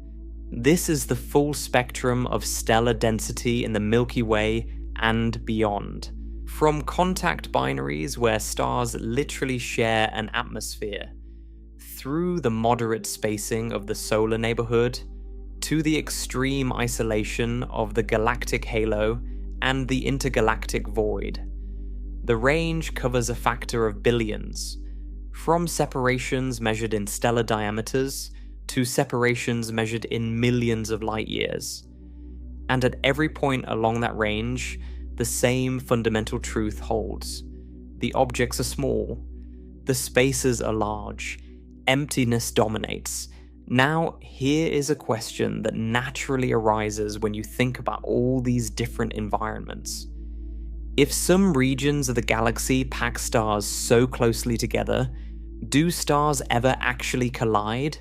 This is the full spectrum of stellar density in the Milky Way and beyond. From contact binaries where stars literally share an atmosphere, through the moderate spacing of the solar neighborhood, to the extreme isolation of the galactic halo and the intergalactic void. The range covers a factor of billions, from separations measured in stellar diameters to separations measured in millions of light years. And at every point along that range, the same fundamental truth holds. The objects are small, the spaces are large, emptiness dominates. Now, here is a question that naturally arises when you think about all these different environments. If some regions of the galaxy pack stars so closely together, do stars ever actually collide?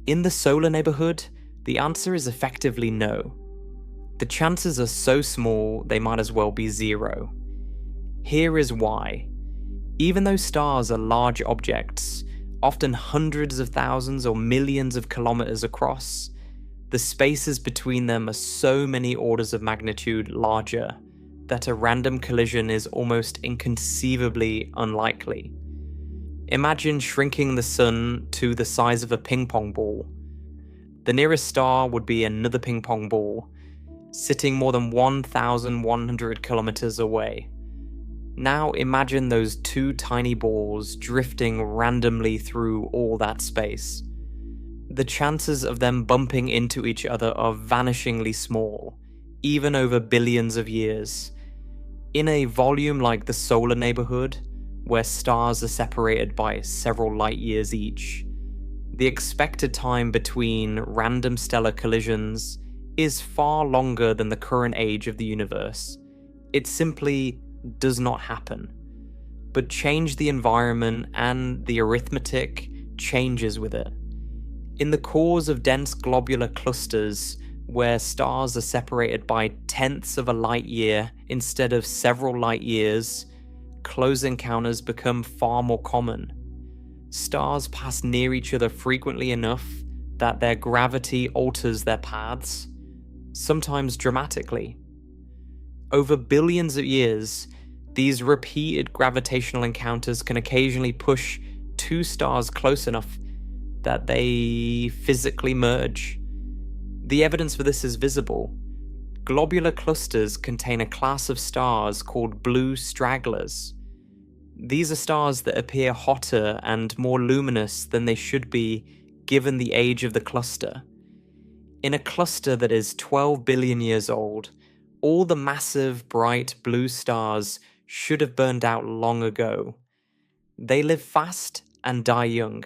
In the solar neighborhood, the answer is effectively no. The chances are so small they might as well be zero. Here is why. Even though stars are large objects, often hundreds of thousands or millions of kilometers across, the spaces between them are so many orders of magnitude larger that a random collision is almost inconceivably unlikely. Imagine shrinking the sun to the size of a ping pong ball. The nearest star would be another ping pong ball, sitting more than 1,100 kilometers away. Now imagine those two tiny balls drifting randomly through all that space. The chances of them bumping into each other are vanishingly small, even over billions of years. In a volume like the solar neighborhood, where stars are separated by several light years each, the expected time between random stellar collisions is far longer than the current age of the universe. It simply does not happen. But change the environment and the arithmetic changes with it. In the cores of dense globular clusters, where stars are separated by tenths of a light year instead of several light years, close encounters become far more common. Stars pass near each other frequently enough that their gravity alters their paths, sometimes dramatically. Over billions of years, these repeated gravitational encounters can occasionally push two stars close enough that they physically merge. The evidence for this is visible. Globular clusters contain a class of stars called blue stragglers. These are stars that appear hotter and more luminous than they should be given the age of the cluster. In a cluster that is 12 billion years old, all the massive, bright blue stars should have burned out long ago. They live fast and die young.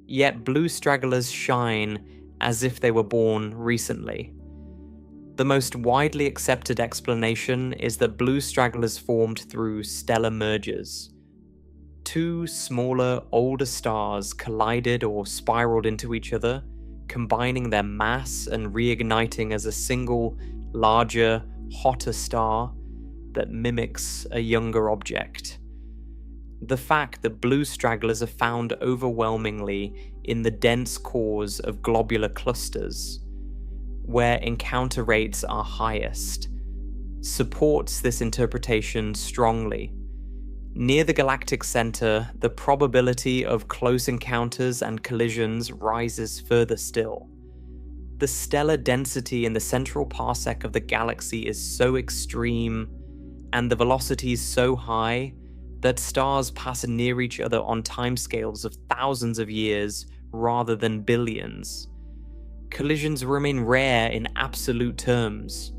Yet blue stragglers shine as if they were born recently. The most widely accepted explanation is that blue stragglers formed through stellar mergers. Two smaller, older stars collided or spiraled into each other, combining their mass and reigniting as a single, larger, hotter star that mimics a younger object. The fact that blue stragglers are found overwhelmingly in the dense cores of globular clusters, where encounter rates are highest, supports this interpretation strongly. Near the galactic center, the probability of close encounters and collisions rises further still. The stellar density in the central parsec of the galaxy is so extreme, and the velocities so high, that stars pass near each other on timescales of thousands of years rather than billions. Collisions remain rare in absolute terms.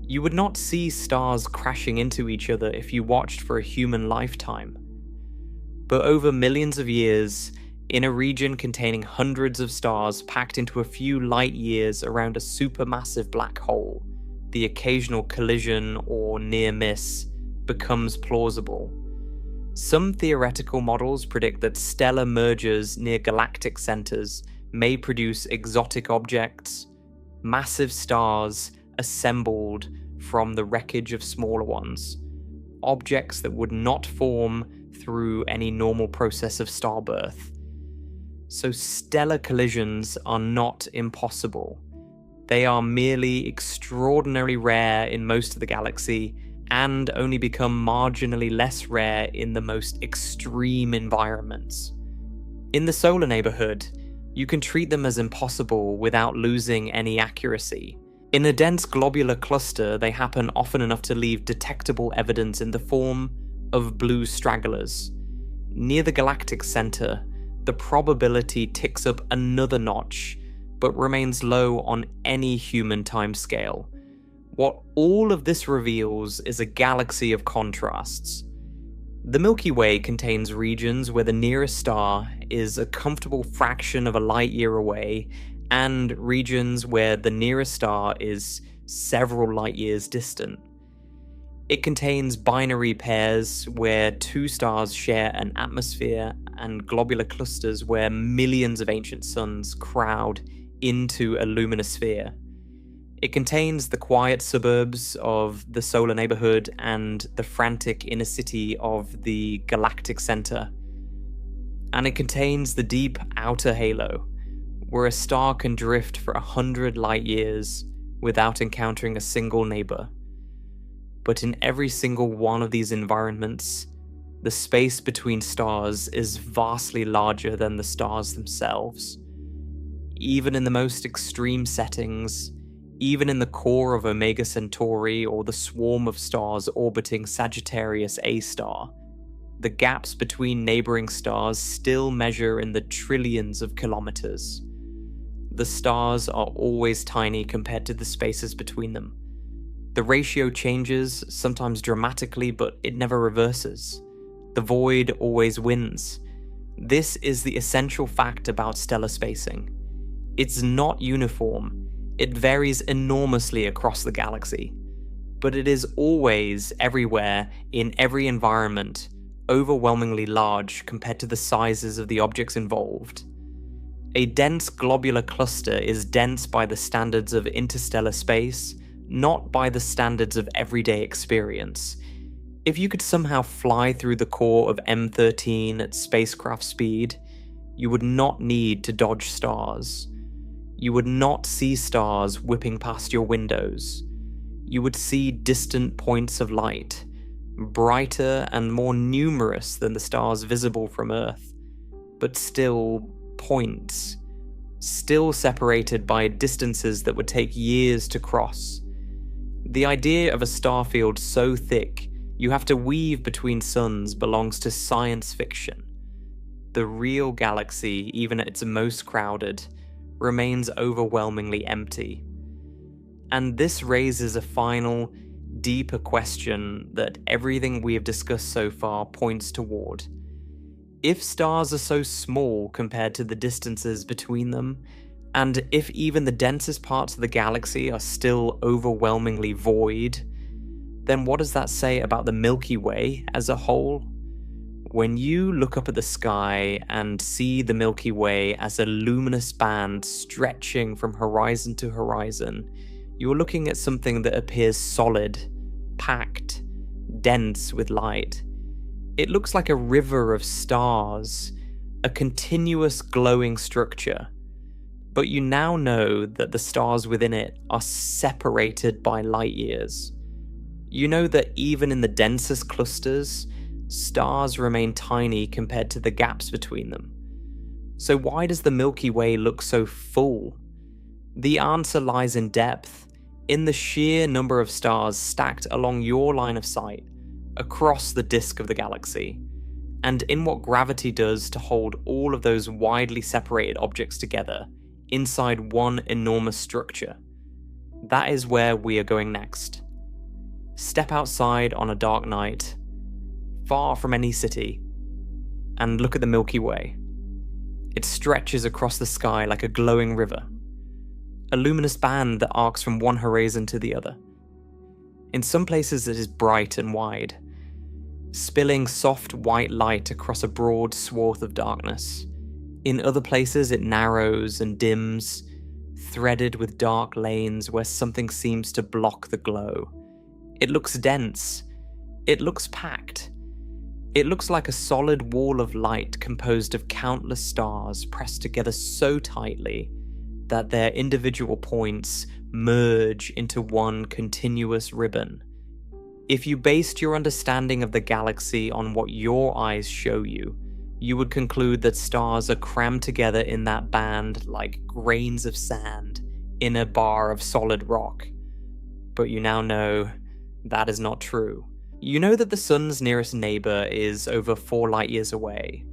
You would not see stars crashing into each other if you watched for a human lifetime. But over millions of years, in a region containing hundreds of stars packed into a few light years around a supermassive black hole, the occasional collision or near miss becomes plausible. Some theoretical models predict that stellar mergers near galactic centers may produce exotic objects, massive stars assembled from the wreckage of smaller ones, objects that would not form through any normal process of starbirth. So stellar collisions are not impossible. They are merely extraordinarily rare in most of the galaxy and only become marginally less rare in the most extreme environments. In the solar neighborhood, you can treat them as impossible without losing any accuracy. In a dense globular cluster, they happen often enough to leave detectable evidence in the form of blue stragglers. Near the galactic center, the probability ticks up another notch, but remains low on any human timescale. What all of this reveals is a galaxy of contrasts. The Milky Way contains regions where the nearest star is a comfortable fraction of a light year away, and regions where the nearest star is several light years distant. It contains binary pairs where two stars share an atmosphere and globular clusters where millions of ancient suns crowd into a luminous sphere. It contains the quiet suburbs of the solar neighborhood and the frantic inner city of the galactic center. And it contains the deep outer halo, where a star can drift for 100 light years without encountering a single neighbor. But in every single one of these environments, the space between stars is vastly larger than the stars themselves. Even in the most extreme settings, even in the core of Omega Centauri or the swarm of stars orbiting Sagittarius A star, the gaps between neighboring stars still measure in the trillions of kilometers. The stars are always tiny compared to the spaces between them. The ratio changes, sometimes dramatically, but it never reverses. The void always wins. This is the essential fact about stellar spacing. It's not uniform. It varies enormously across the galaxy. But it is always, everywhere, in every environment, overwhelmingly large compared to the sizes of the objects involved. A dense globular cluster is dense by the standards of interstellar space, not by the standards of everyday experience. If you could somehow fly through the core of M13 at spacecraft speed, you would not need to dodge stars. You would not see stars whipping past your windows. You would see distant points of light, brighter and more numerous than the stars visible from Earth, but still points, still separated by distances that would take years to cross. The idea of a star field so thick you have to weave between suns belongs to science fiction. The real galaxy, even at its most crowded, remains overwhelmingly empty. And this raises a final, deeper question that everything we have discussed so far points toward. If stars are so small compared to the distances between them, and if even the densest parts of the galaxy are still overwhelmingly void, then what does that say about the Milky Way as a whole? When you look up at the sky and see the Milky Way as a luminous band stretching from horizon to horizon, you're looking at something that appears solid, packed, dense with light. It looks like a river of stars, a continuous glowing structure. But you now know that the stars within it are separated by light years. You know that even in the densest clusters, stars remain tiny compared to the gaps between them. So why does the Milky Way look so full? The answer lies in depth, in the sheer number of stars stacked along your line of sight, across the disk of the galaxy, and in what gravity does to hold all of those widely separated objects together inside one enormous structure. That is where we are going next. Step outside on a dark night, far from any city, and look at the Milky Way. It stretches across the sky like a glowing river, a luminous band that arcs from one horizon to the other. In some places it is bright and wide, spilling soft white light across a broad swath of darkness. In other places it narrows and dims, threaded with dark lanes where something seems to block the glow. It looks dense. It looks packed. It looks like a solid wall of light composed of countless stars pressed together so tightly that their individual points merge into one continuous ribbon. If you based your understanding of the galaxy on what your eyes show you, you would conclude that stars are crammed together in that band like grains of sand in a bar of solid rock. But you now know that is not true. You know that the sun's nearest neighbor is over 4 light-years away.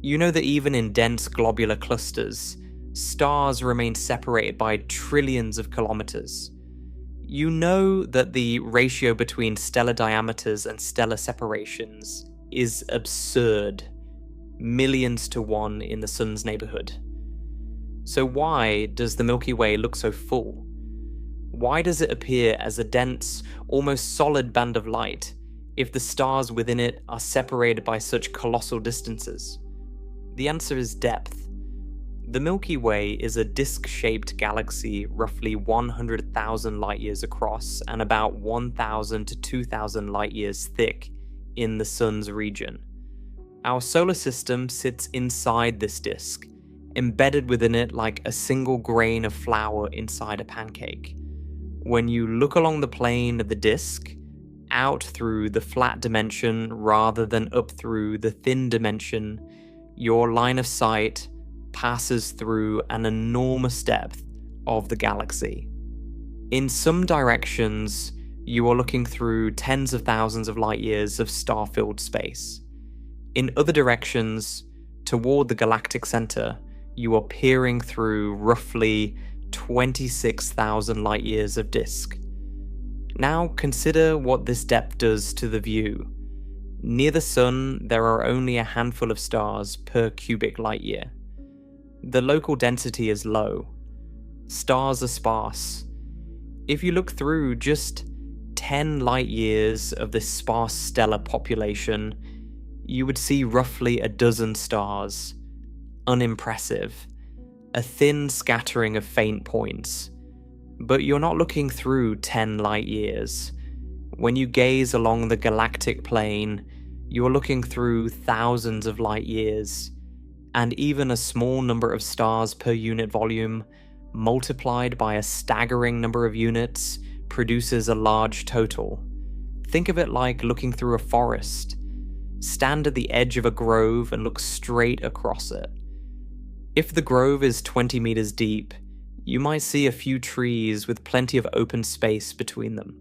You know that even in dense globular clusters, stars remain separated by trillions of kilometers. You know that the ratio between stellar diameters and stellar separations is absurd, millions to 1 in the sun's neighborhood. So why does the Milky Way look so full? Why does it appear as a dense, almost solid band of light if the stars within it are separated by such colossal distances? The answer is depth. The Milky Way is a disc-shaped galaxy roughly 100,000 light-years across and about 1,000 to 2,000 light-years thick in the Sun's region. Our solar system sits inside this disk, embedded within it like a single grain of flour inside a pancake. When you look along the plane of the disk, out through the flat dimension rather than up through the thin dimension, your line of sight passes through an enormous depth of the galaxy. In some directions, you are looking through tens of thousands of light years of star-filled space. In other directions, toward the galactic center, you are peering through roughly 26,000 light years of disk. Now consider what this depth does to the view. Near the sun, there are only a handful of stars per cubic light year. The local density is low. Stars are sparse. If you look through just 10 light years of this sparse stellar population, you would see roughly a dozen stars. Unimpressive. A thin scattering of faint points. But you're not looking through 10 light years. When you gaze along the galactic plane, you're looking through thousands of light years. And even a small number of stars per unit volume, multiplied by a staggering number of units, produces a large total. Think of it like looking through a forest. Stand at the edge of a grove and look straight across it. If the grove is 20 meters deep, you might see a few trees with plenty of open space between them.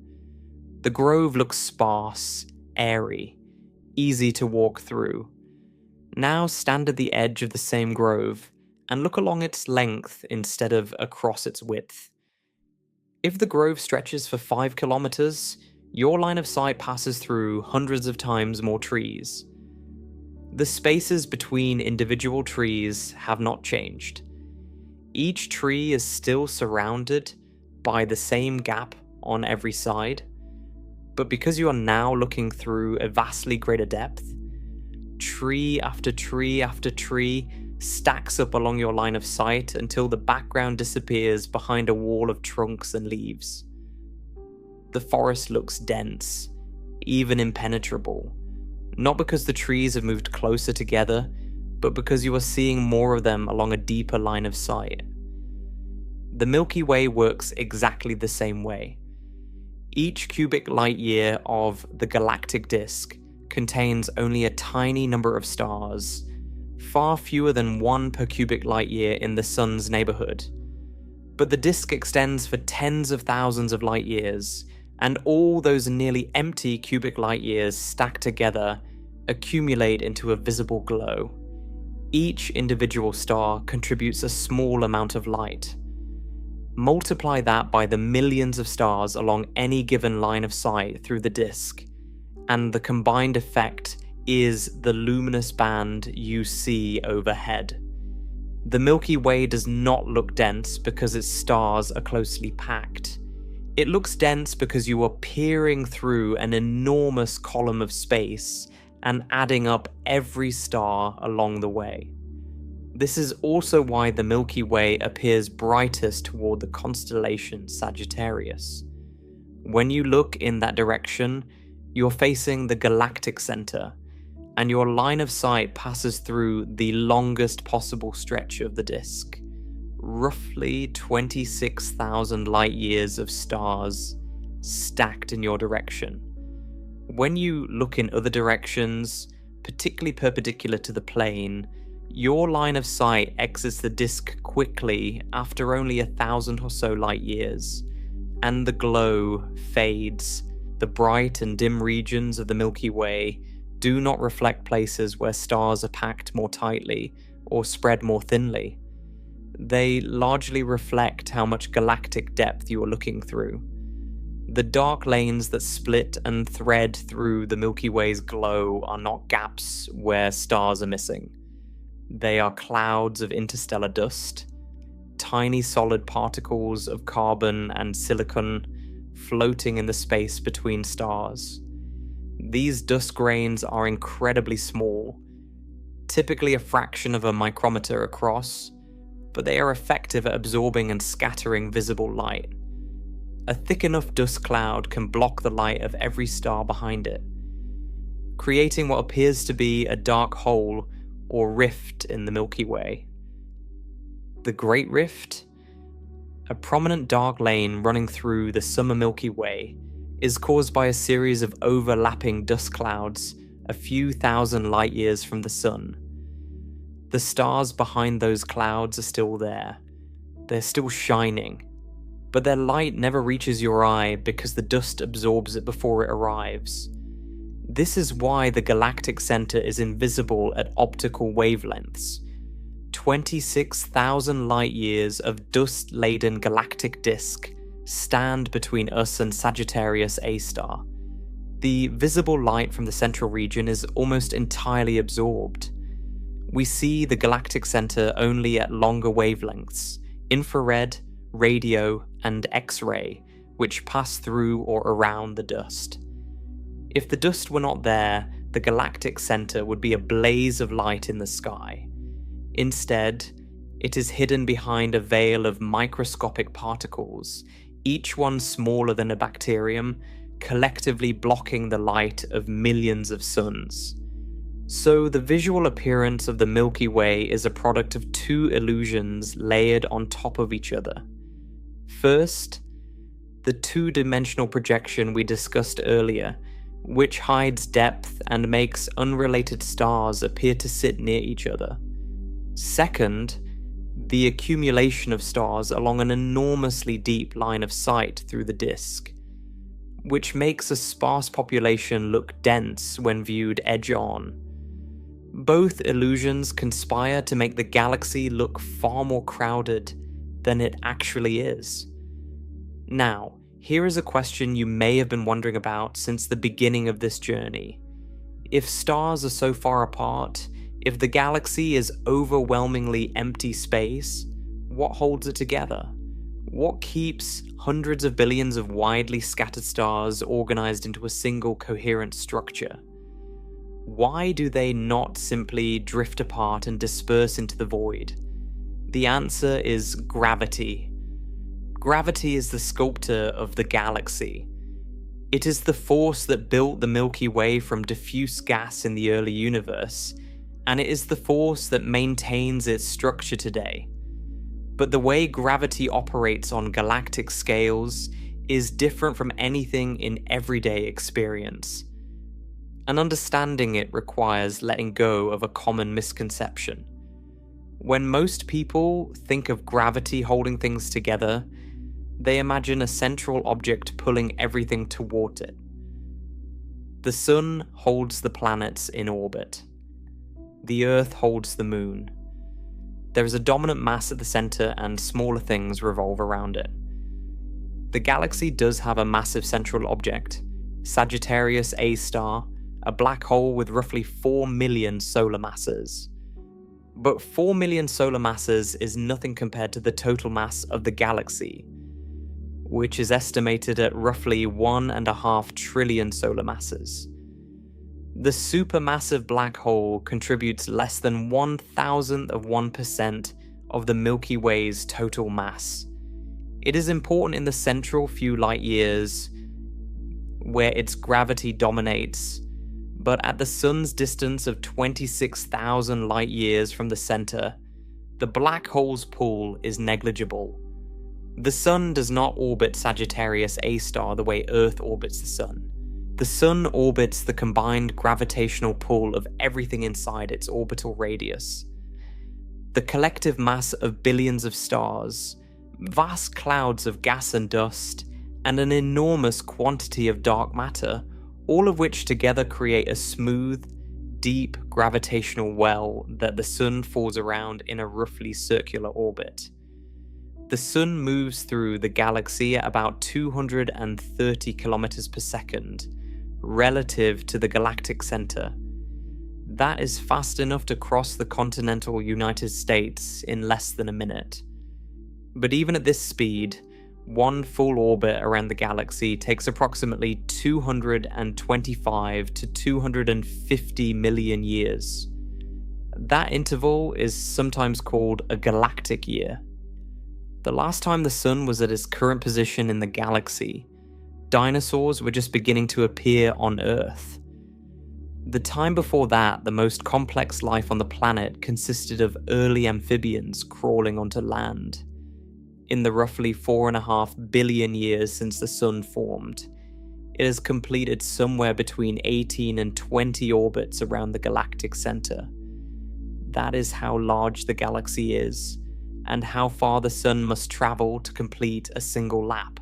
The grove looks sparse, airy, easy to walk through. Now stand at the edge of the same grove and look along its length instead of across its width. If the grove stretches for 5 kilometers, your line of sight passes through hundreds of times more trees. The spaces between individual trees have not changed. Each tree is still surrounded by the same gap on every side, but because you are now looking through a vastly greater depth, tree after tree after tree stacks up along your line of sight until the background disappears behind a wall of trunks and leaves. The forest looks dense, even impenetrable, not because the trees have moved closer together, but because you are seeing more of them along a deeper line of sight. The Milky Way works exactly the same way. Each cubic light year of the galactic disk contains only a tiny number of stars, far fewer than 1 per cubic light year in the sun's neighborhood. But the disk extends for tens of thousands of light years, and all those nearly empty cubic light years stacked together accumulate into a visible glow. Each individual star contributes a small amount of light. Multiply that by the millions of stars along any given line of sight through the disk, and the combined effect is the luminous band you see overhead. The Milky Way does not look dense because its stars are closely packed. It looks dense because you are peering through an enormous column of space and adding up every star along the way. This is also why the Milky Way appears brightest toward the constellation Sagittarius. When you look in that direction, you're facing the galactic center, and your line of sight passes through the longest possible stretch of the disk, roughly 26,000 light years of stars stacked in your direction. When you look in other directions, particularly perpendicular to the plane, your line of sight exits the disk quickly after only 1,000 or so light years, and the glow fades. The bright and dim regions of the Milky Way do not reflect places where stars are packed more tightly or spread more thinly. They largely reflect how much galactic depth you are looking through. The dark lanes that split and thread through the Milky Way's glow are not gaps where stars are missing. They are clouds of interstellar dust, tiny solid particles of carbon and silicon floating in the space between stars. These dust grains are incredibly small, typically a fraction of a micrometer across, but they are effective at absorbing and scattering visible light. A thick enough dust cloud can block the light of every star behind it, creating what appears to be a dark hole or rift in the Milky Way. The Great Rift, a prominent dark lane running through the summer Milky Way, is caused by a series of overlapping dust clouds a few thousand light years from the sun. The stars behind those clouds are still there. They're still shining, but their light never reaches your eye because the dust absorbs it before it arrives. This is why the galactic center is invisible at optical wavelengths. 26,000 light years of dust-laden galactic disk stand between us and Sagittarius A star. The visible light from the central region is almost entirely absorbed. We see the galactic center only at longer wavelengths, infrared, radio, and X-ray, which pass through or around the dust. If the dust were not there, the galactic center would be a blaze of light in the sky. Instead, it is hidden behind a veil of microscopic particles, each one smaller than a bacterium, collectively blocking the light of millions of suns. So the visual appearance of the Milky Way is a product of two illusions layered on top of each other. First, the two-dimensional projection we discussed earlier, which hides depth and makes unrelated stars appear to sit near each other. Second, the accumulation of stars along an enormously deep line of sight through the disk, which makes a sparse population look dense when viewed edge-on. Both illusions conspire to make the galaxy look far more crowded than it actually is. Now, here is a question you may have been wondering about since the beginning of this journey. If stars are so far apart, if the galaxy is overwhelmingly empty space, what holds it together? What keeps hundreds of billions of widely scattered stars organized into a single coherent structure? Why do they not simply drift apart and disperse into the void? The answer is gravity. Gravity is the sculptor of the galaxy. It is the force that built the Milky Way from diffuse gas in the early universe, and it is the force that maintains its structure today. But the way gravity operates on galactic scales is different from anything in everyday experience. And understanding it requires letting go of a common misconception. When most people think of gravity holding things together, they imagine a central object pulling everything toward it. The sun holds the planets in orbit. The Earth holds the moon. There is a dominant mass at the center and smaller things revolve around it. The galaxy does have a massive central object, Sagittarius A star, a black hole with roughly 4 million solar masses. But 4 million solar masses is nothing compared to the total mass of the galaxy, which is estimated at roughly 1.5 trillion solar masses. The supermassive black hole contributes less than 1,000% of the Milky Way's total mass. It is important in the central few light years, where its gravity dominates, but at the sun's distance of 26,000 light years from the center, the black hole's pull is negligible. The sun does not orbit Sagittarius A star the way Earth orbits the sun. The sun orbits the combined gravitational pull of everything inside its orbital radius. The collective mass of billions of stars, vast clouds of gas and dust, and an enormous quantity of dark matter, all of which together create a smooth, deep gravitational well that the sun falls around in a roughly circular orbit. The sun moves through the galaxy at about 230 kilometers per second, relative to the galactic center. That is fast enough to cross the continental United States in less than a minute. But even at this speed, one full orbit around the galaxy takes approximately 225 to 250 million years. That interval is sometimes called a galactic year. The last time the sun was at its current position in the galaxy, dinosaurs were just beginning to appear on Earth. The time before that, the most complex life on the planet consisted of early amphibians crawling onto land. In the roughly 4.5 billion years since the sun formed, it has completed somewhere between 18 and 20 orbits around the galactic center. That is how large the galaxy is, and how far the sun must travel to complete a single lap.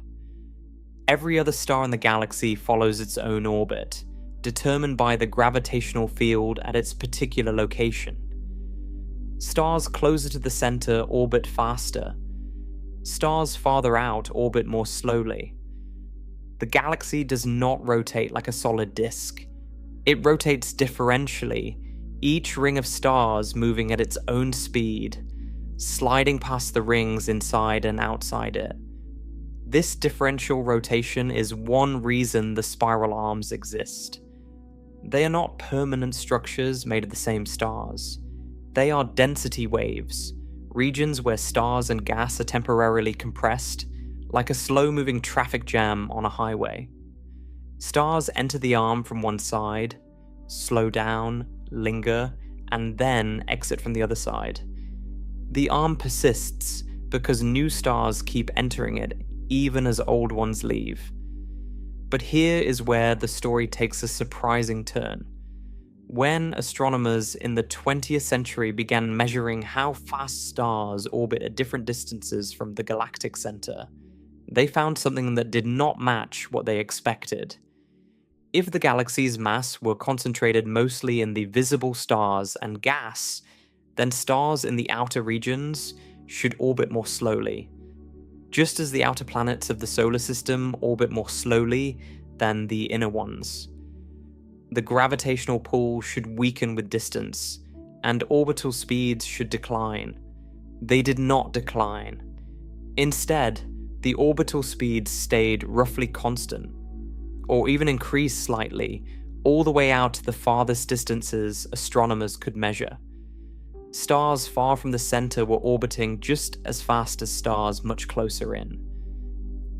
Every other star in the galaxy follows its own orbit, determined by the gravitational field at its particular location. Stars closer to the center orbit faster. Stars farther out orbit more slowly. The galaxy does not rotate like a solid disk. It rotates differentially, each ring of stars moving at its own speed, sliding past the rings inside and outside it. This differential rotation is one reason the spiral arms exist. They are not permanent structures made of the same stars. They are density waves, regions where stars and gas are temporarily compressed, like a slow-moving traffic jam on a highway. Stars enter the arm from one side, slow down, linger, and then exit from the other side. The arm persists because new stars keep entering it, even as old ones leave. But here is where the story takes a surprising turn. When astronomers in the 20th century began measuring how fast stars orbit at different distances from the galactic center, they found something that did not match what they expected. If the galaxy's mass were concentrated mostly in the visible stars and gas, then stars in the outer regions should orbit more slowly, just as the outer planets of the solar system orbit more slowly than the inner ones. The gravitational pull should weaken with distance, and orbital speeds should decline. They did not decline. Instead, the orbital speeds stayed roughly constant, or even increased slightly, all the way out to the farthest distances astronomers could measure. Stars far from the center were orbiting just as fast as stars much closer in.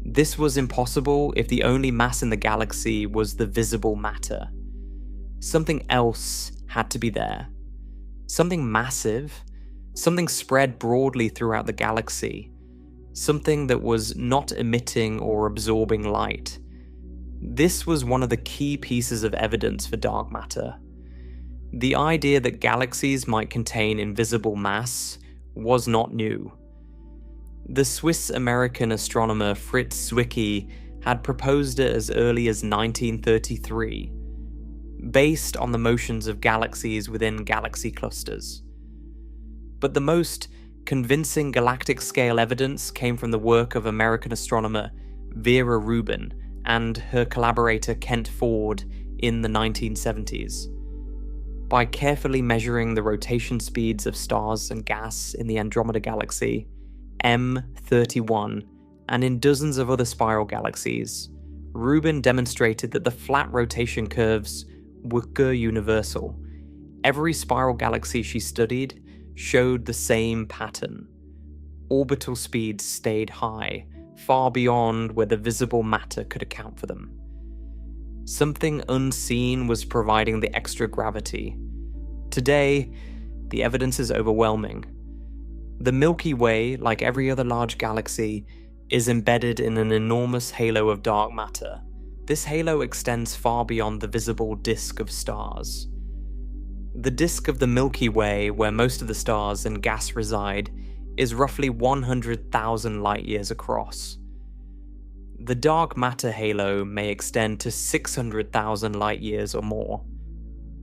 This was impossible if the only mass in the galaxy was the visible matter. Something else had to be there. Something massive, something spread broadly throughout the galaxy, something that was not emitting or absorbing light. This was one of the key pieces of evidence for dark matter. The idea that galaxies might contain invisible mass was not new. The Swiss-American astronomer Fritz Zwicky had proposed it as early as 1933, based on the motions of galaxies within galaxy clusters. But the most convincing galactic-scale evidence came from the work of American astronomer Vera Rubin and her collaborator Kent Ford in the 1970s. By carefully measuring the rotation speeds of stars and gas in the Andromeda Galaxy, M31, and in dozens of other spiral galaxies, Rubin demonstrated that the flat rotation curves were universal. Every spiral galaxy she studied showed the same pattern. Orbital speeds stayed high, far beyond where the visible matter could account for them. Something unseen was providing the extra gravity. Today, the evidence is overwhelming. The Milky Way, like every other large galaxy, is embedded in an enormous halo of dark matter. This halo extends far beyond the visible disk of stars. The disk of the Milky Way, where most of the stars and gas reside, is roughly 100,000 light-years across. The dark matter halo may extend to 600,000 light-years or more,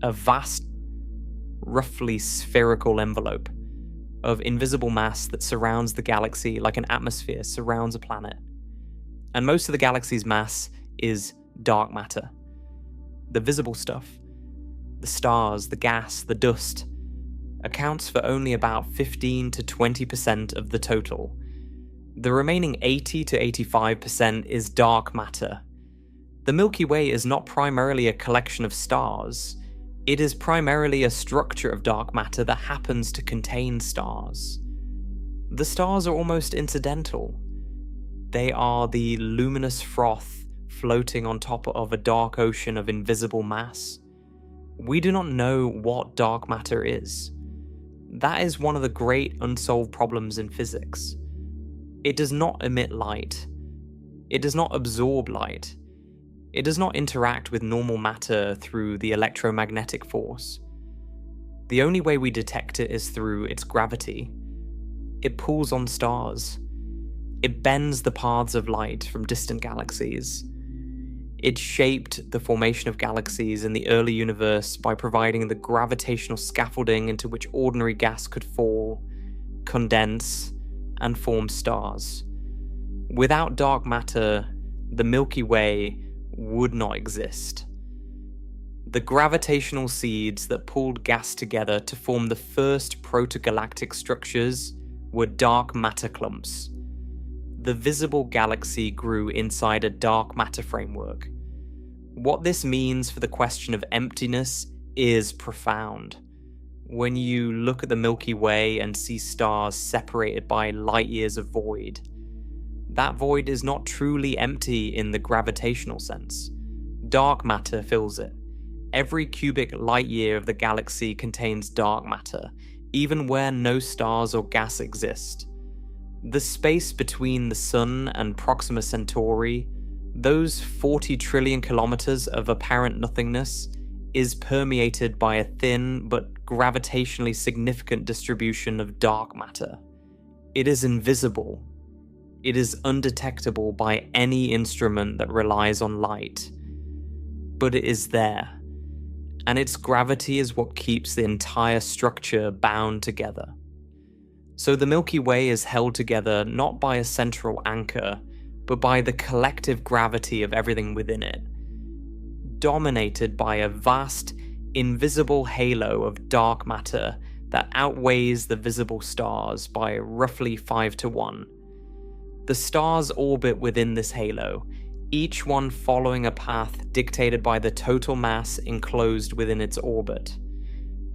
a vast, roughly spherical envelope of invisible mass that surrounds the galaxy like an atmosphere surrounds a planet. And most of the galaxy's mass is dark matter. The visible stuff, the stars, the gas, the dust, accounts for only about 15 to 20% of the total. The remaining 80 to 85% is dark matter. The Milky Way is not primarily a collection of stars. It is primarily a structure of dark matter that happens to contain stars. The stars are almost incidental. They are the luminous froth floating on top of a dark ocean of invisible mass. We do not know what dark matter is. That is one of the great unsolved problems in physics. It does not emit light. It does not absorb light. It does not interact with normal matter through the electromagnetic force. The only way we detect it is through its gravity. It pulls on stars. It bends the paths of light from distant galaxies. It shaped the formation of galaxies in the early universe by providing the gravitational scaffolding into which ordinary gas could fall, condense, and form stars. Without dark matter, the Milky Way would not exist. The gravitational seeds that pulled gas together to form the first protogalactic structures were dark matter clumps. The visible galaxy grew inside a dark matter framework. What this means for the question of emptiness is profound. When you look at the Milky Way and see stars separated by light years of void, that void is not truly empty in the gravitational sense. Dark matter fills it. Every cubic light year of the galaxy contains dark matter, even where no stars or gas exist. The space between the Sun and Proxima Centauri, those 40 trillion kilometers of apparent nothingness, is permeated by a thin but gravitationally significant distribution of dark matter. It is invisible. It is undetectable by any instrument that relies on light. But it is there, and its gravity is what keeps the entire structure bound together. So the Milky Way is held together not by a central anchor, but by the collective gravity of everything within it, dominated by a vast, invisible halo of dark matter that outweighs the visible stars by roughly 5-1. The stars orbit within this halo, each one following a path dictated by the total mass enclosed within its orbit.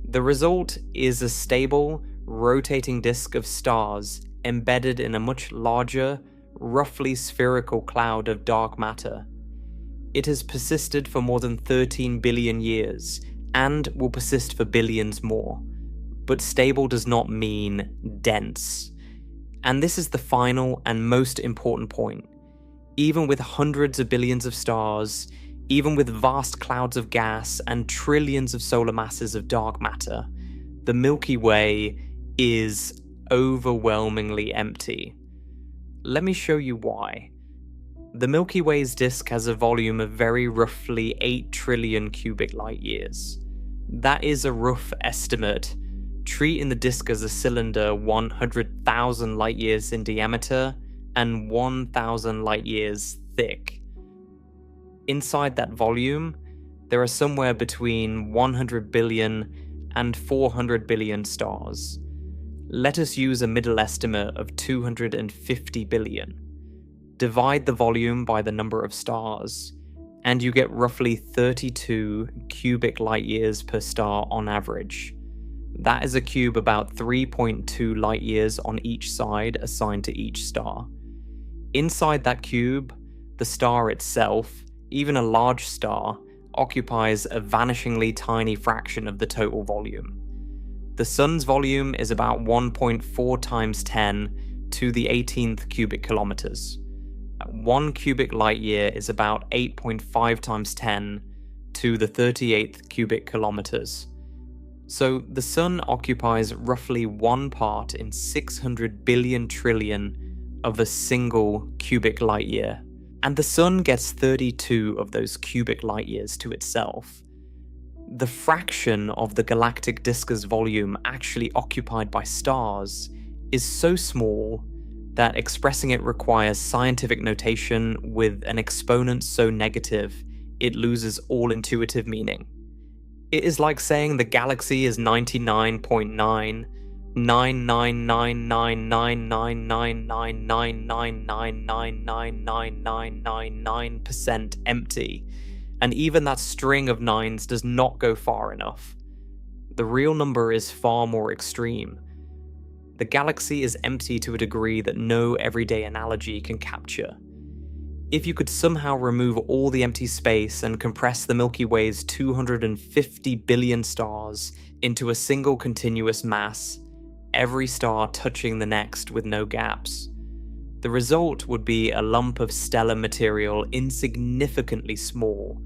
The result is a stable, rotating disk of stars embedded in a much larger, roughly spherical cloud of dark matter. It has persisted for more than 13 billion years, and will persist for billions more. But stable does not mean dense. And this is the final and most important point. Even with hundreds of billions of stars, even with vast clouds of gas and trillions of solar masses of dark matter, the Milky Way is overwhelmingly empty. Let me show you why. The Milky Way's disk has a volume of very roughly 8 trillion cubic light years. That is a rough estimate. Treating the disk as a cylinder 100,000 light years in diameter and 1,000 light years thick. Inside that volume, there are somewhere between 100 billion and 400 billion stars. Let us use a middle estimate of 250 billion. Divide the volume by the number of stars, and you get roughly 32 cubic light years per star on average. That is a cube about 3.2 light years on each side assigned to each star. Inside that cube, the star itself, even a large star, occupies a vanishingly tiny fraction of the total volume. The Sun's volume is about 1.4 times 10 to the 18th cubic kilometers. 1 cubic light year is about 8.5 times 10 to the 38th cubic kilometers. So the Sun occupies roughly 1 part in 600 billion trillion of a single cubic light year. And the Sun gets 32 of those cubic light years to itself. The fraction of the galactic disk's volume actually occupied by stars is so small that expressing it requires scientific notation with an exponent so negative it loses all intuitive meaning. It is like saying the galaxy is 99.999999999999999% empty, and even that string of nines does not go far enough. The real number is far more extreme. The galaxy is empty to a degree that no everyday analogy can capture. If you could somehow remove all the empty space and compress the Milky Way's 250 billion stars into a single continuous mass, every star touching the next with no gaps, the result would be a lump of stellar material insignificantly small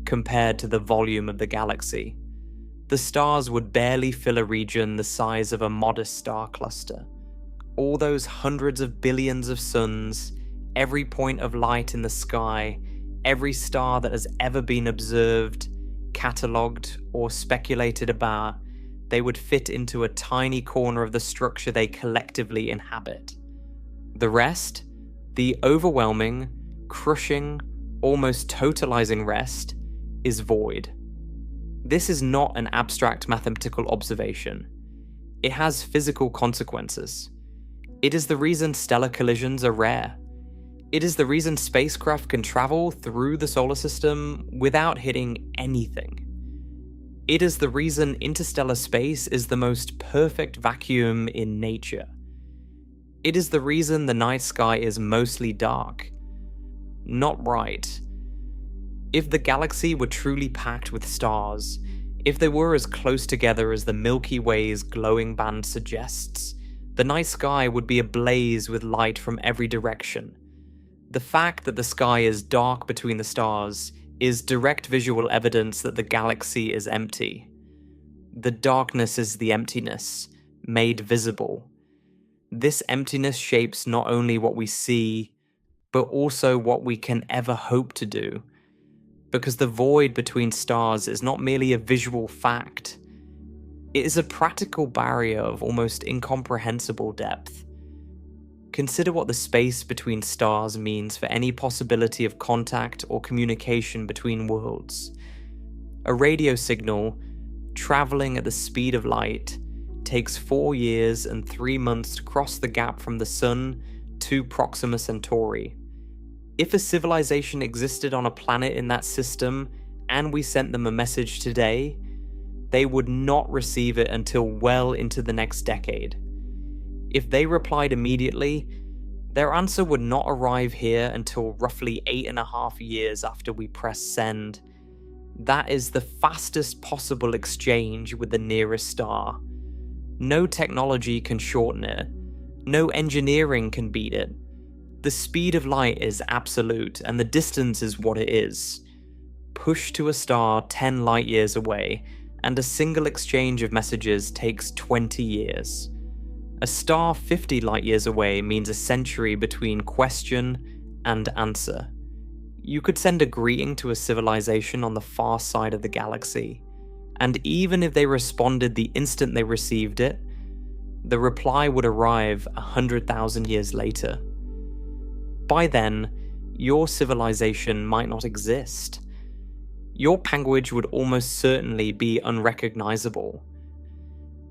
compared to the volume of the galaxy. The stars would barely fill a region the size of a modest star cluster. All those hundreds of billions of suns, every point of light in the sky, every star that has ever been observed, catalogued, or speculated about, they would fit into a tiny corner of the structure they collectively inhabit. The rest, the overwhelming, crushing, almost totalizing rest, is void. This is not an abstract mathematical observation. It has physical consequences. It is the reason stellar collisions are rare. It is the reason spacecraft can travel through the solar system without hitting anything. It is the reason interstellar space is the most perfect vacuum in nature. It is the reason the night sky is mostly dark. Not bright. If the galaxy were truly packed with stars, if they were as close together as the Milky Way's glowing band suggests, the night sky would be ablaze with light from every direction. The fact that the sky is dark between the stars is direct visual evidence that the galaxy is empty. The darkness is the emptiness, made visible. This emptiness shapes not only what we see, but also what we can ever hope to do. Because the void between stars is not merely a visual fact. It is a practical barrier of almost incomprehensible depth. Consider what the space between stars means for any possibility of contact or communication between worlds. A radio signal, traveling at the speed of light, takes 4 years and 3 months to cross the gap from the Sun to Proxima Centauri. If a civilization existed on a planet in that system, and we sent them a message today, they would not receive it until well into the next decade. If they replied immediately, their answer would not arrive here until roughly 8.5 years after we press send. That is the fastest possible exchange with the nearest star. No technology can shorten it. No engineering can beat it. The speed of light is absolute, and the distance is what it is. Push to a star 10 light years away, and a single exchange of messages takes 20 years. A star 50 light years away means a century between question and answer. You could send a greeting to a civilization on the far side of the galaxy, and even if they responded the instant they received it, the reply would arrive 100,000 years later. By then, your civilization might not exist. Your language would almost certainly be unrecognizable.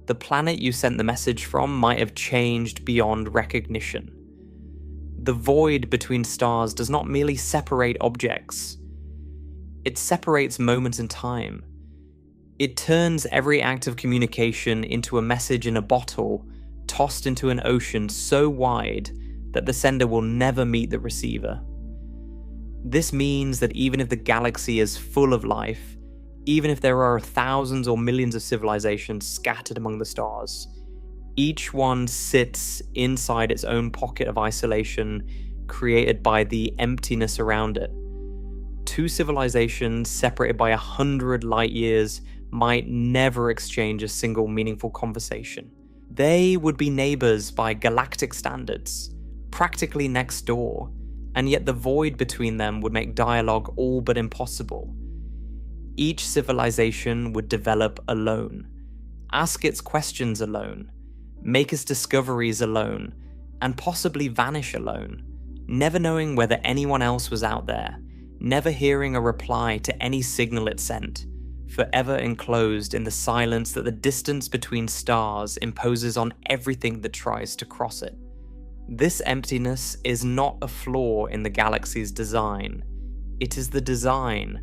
The planet you sent the message from might have changed beyond recognition. The void between stars does not merely separate objects. It separates moments in time. It turns every act of communication into a message in a bottle tossed into an ocean so wide that the sender will never meet the receiver. This means that even if the galaxy is full of life, even if there are thousands or millions of civilizations scattered among the stars, each one sits inside its own pocket of isolation created by the emptiness around it. Two civilizations separated by 100 light years might never exchange a single meaningful conversation. They would be neighbors by galactic standards, practically next door, and yet the void between them would make dialogue all but impossible. Each civilization would develop alone, ask its questions alone, make its discoveries alone, and possibly vanish alone, never knowing whether anyone else was out there, never hearing a reply to any signal it sent, forever enclosed in the silence that the distance between stars imposes on everything that tries to cross it. This emptiness is not a flaw in the galaxy's design. It is the design.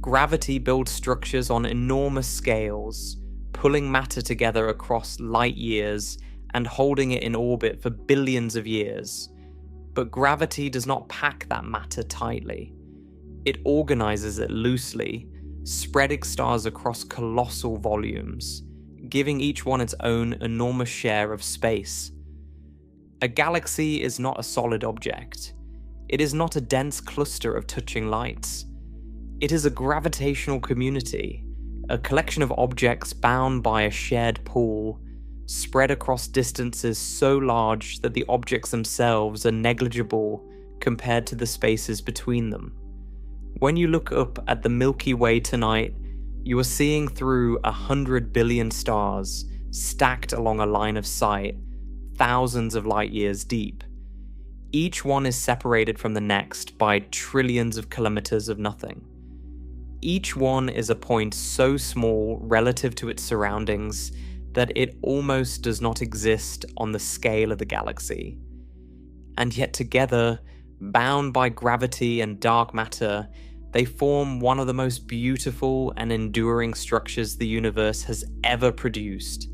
Gravity builds structures on enormous scales, pulling matter together across light years and holding it in orbit for billions of years. But gravity does not pack that matter tightly. It organizes it loosely, spreading stars across colossal volumes, giving each one its own enormous share of space. A galaxy is not a solid object. It is not a dense cluster of touching lights. It is a gravitational community, a collection of objects bound by a shared pool, spread across distances so large that the objects themselves are negligible compared to the spaces between them. When you look up at the Milky Way tonight, you are seeing through 100 billion stars stacked along a line of sight, thousands of light years deep. Each one is separated from the next by trillions of kilometers of nothing. Each one is a point so small relative to its surroundings that it almost does not exist on the scale of the galaxy. And yet together, bound by gravity and dark matter, they form one of the most beautiful and enduring structures the universe has ever produced.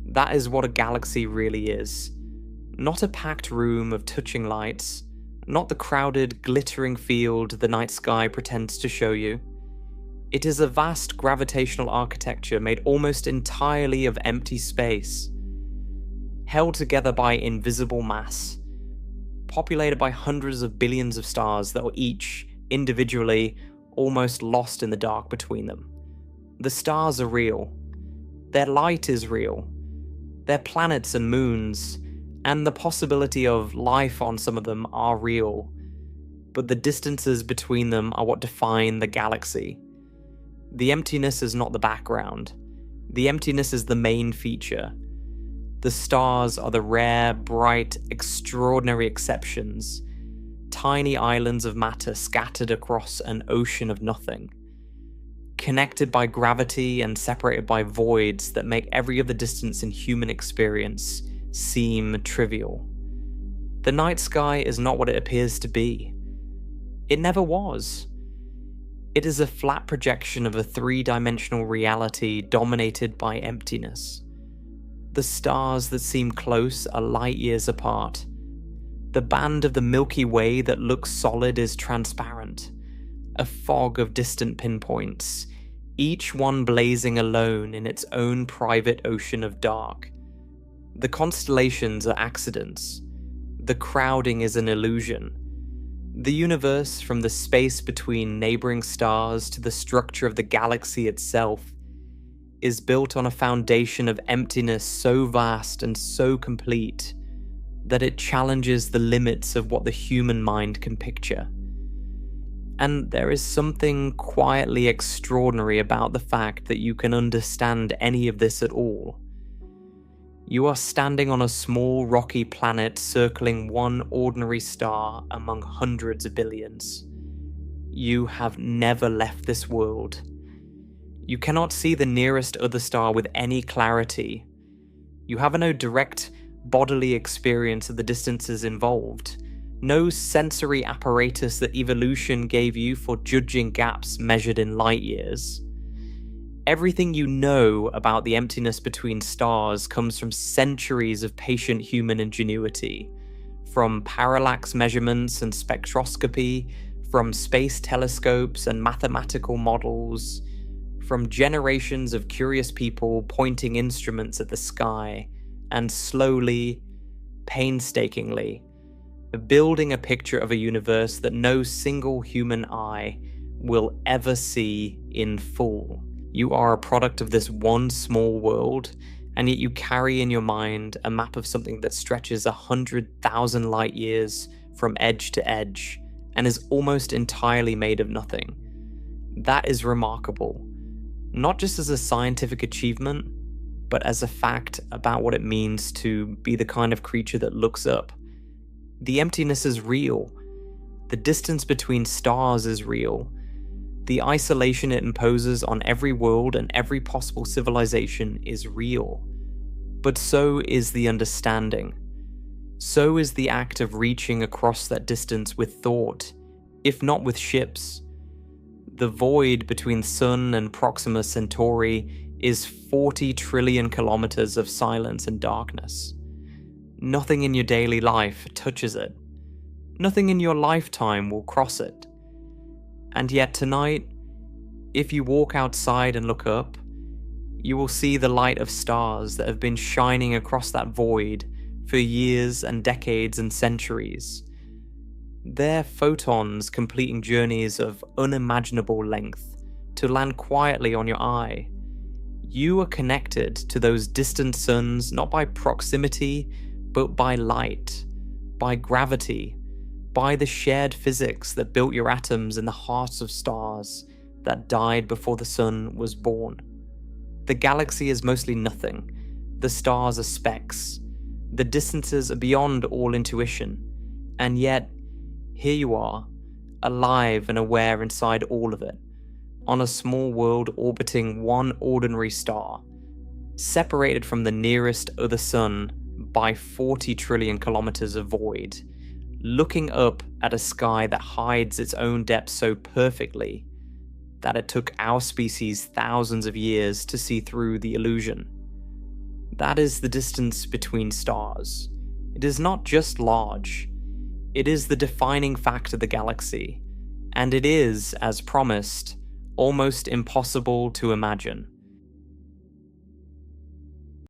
That is what a galaxy really is. Not a packed room of touching lights, not the crowded, glittering field the night sky pretends to show you. It is a vast gravitational architecture made almost entirely of empty space, held together by invisible mass, populated by hundreds of billions of stars that are each, individually, almost lost in the dark between them. The stars are real. Their light is real. Their planets and moons, and the possibility of life on some of them are real. But the distances between them are what define the galaxy. The emptiness is not the background. The emptiness is the main feature. The stars are the rare, bright, extraordinary exceptions, tiny islands of matter scattered across an ocean of nothing, connected by gravity and separated by voids that make every other distance in human experience seem trivial. The night sky is not what it appears to be. It never was. It is a flat projection of a three-dimensional reality dominated by emptiness. The stars that seem close are light years apart. The band of the Milky Way that looks solid is transparent, a fog of distant pinpoints, each one blazing alone in its own private ocean of dark. The constellations are accidents. The crowding is an illusion. The universe, from the space between neighboring stars to the structure of the galaxy itself, is built on a foundation of emptiness so vast and so complete that it challenges the limits of what the human mind can picture. And there is something quietly extraordinary about the fact that you can understand any of this at all. You are standing on a small rocky planet circling one ordinary star among hundreds of billions. You have never left this world. You cannot see the nearest other star with any clarity. You have no direct bodily experience of the distances involved, no sensory apparatus that evolution gave you for judging gaps measured in light years. Everything you know about the emptiness between stars comes from centuries of patient human ingenuity, from parallax measurements and spectroscopy, from space telescopes and mathematical models, from generations of curious people pointing instruments at the sky and slowly, painstakingly, building a picture of a universe that no single human eye will ever see in full. You are a product of this one small world, and yet you carry in your mind a map of something that stretches 100,000 light years from edge to edge and is almost entirely made of nothing. That is remarkable. Not just as a scientific achievement, but as a fact about what it means to be the kind of creature that looks up. The emptiness is real. The distance between stars is real. The isolation it imposes on every world and every possible civilization is real. But so is the understanding. So is the act of reaching across that distance with thought, if not with ships. The void between Sun and Proxima Centauri is 40 trillion kilometers of silence and darkness. Nothing in your daily life touches it. Nothing in your lifetime will cross it. And yet tonight, if you walk outside and look up, you will see the light of stars that have been shining across that void for years and decades and centuries. They're photons completing journeys of unimaginable length to land quietly on your eye. You are connected to those distant suns not by proximity, but by light, by gravity, by the shared physics that built your atoms in the hearts of stars that died before the sun was born. The galaxy is mostly nothing. The stars are specks. The distances are beyond all intuition. And yet, here you are, alive and aware inside all of it, on a small world orbiting one ordinary star, separated from the nearest other sun by 40 trillion kilometers of void, looking up at a sky that hides its own depths so perfectly that it took our species thousands of years to see through the illusion. That is the distance between stars. It is not just large. It is the defining fact of the galaxy, and it is, as promised, almost impossible to imagine.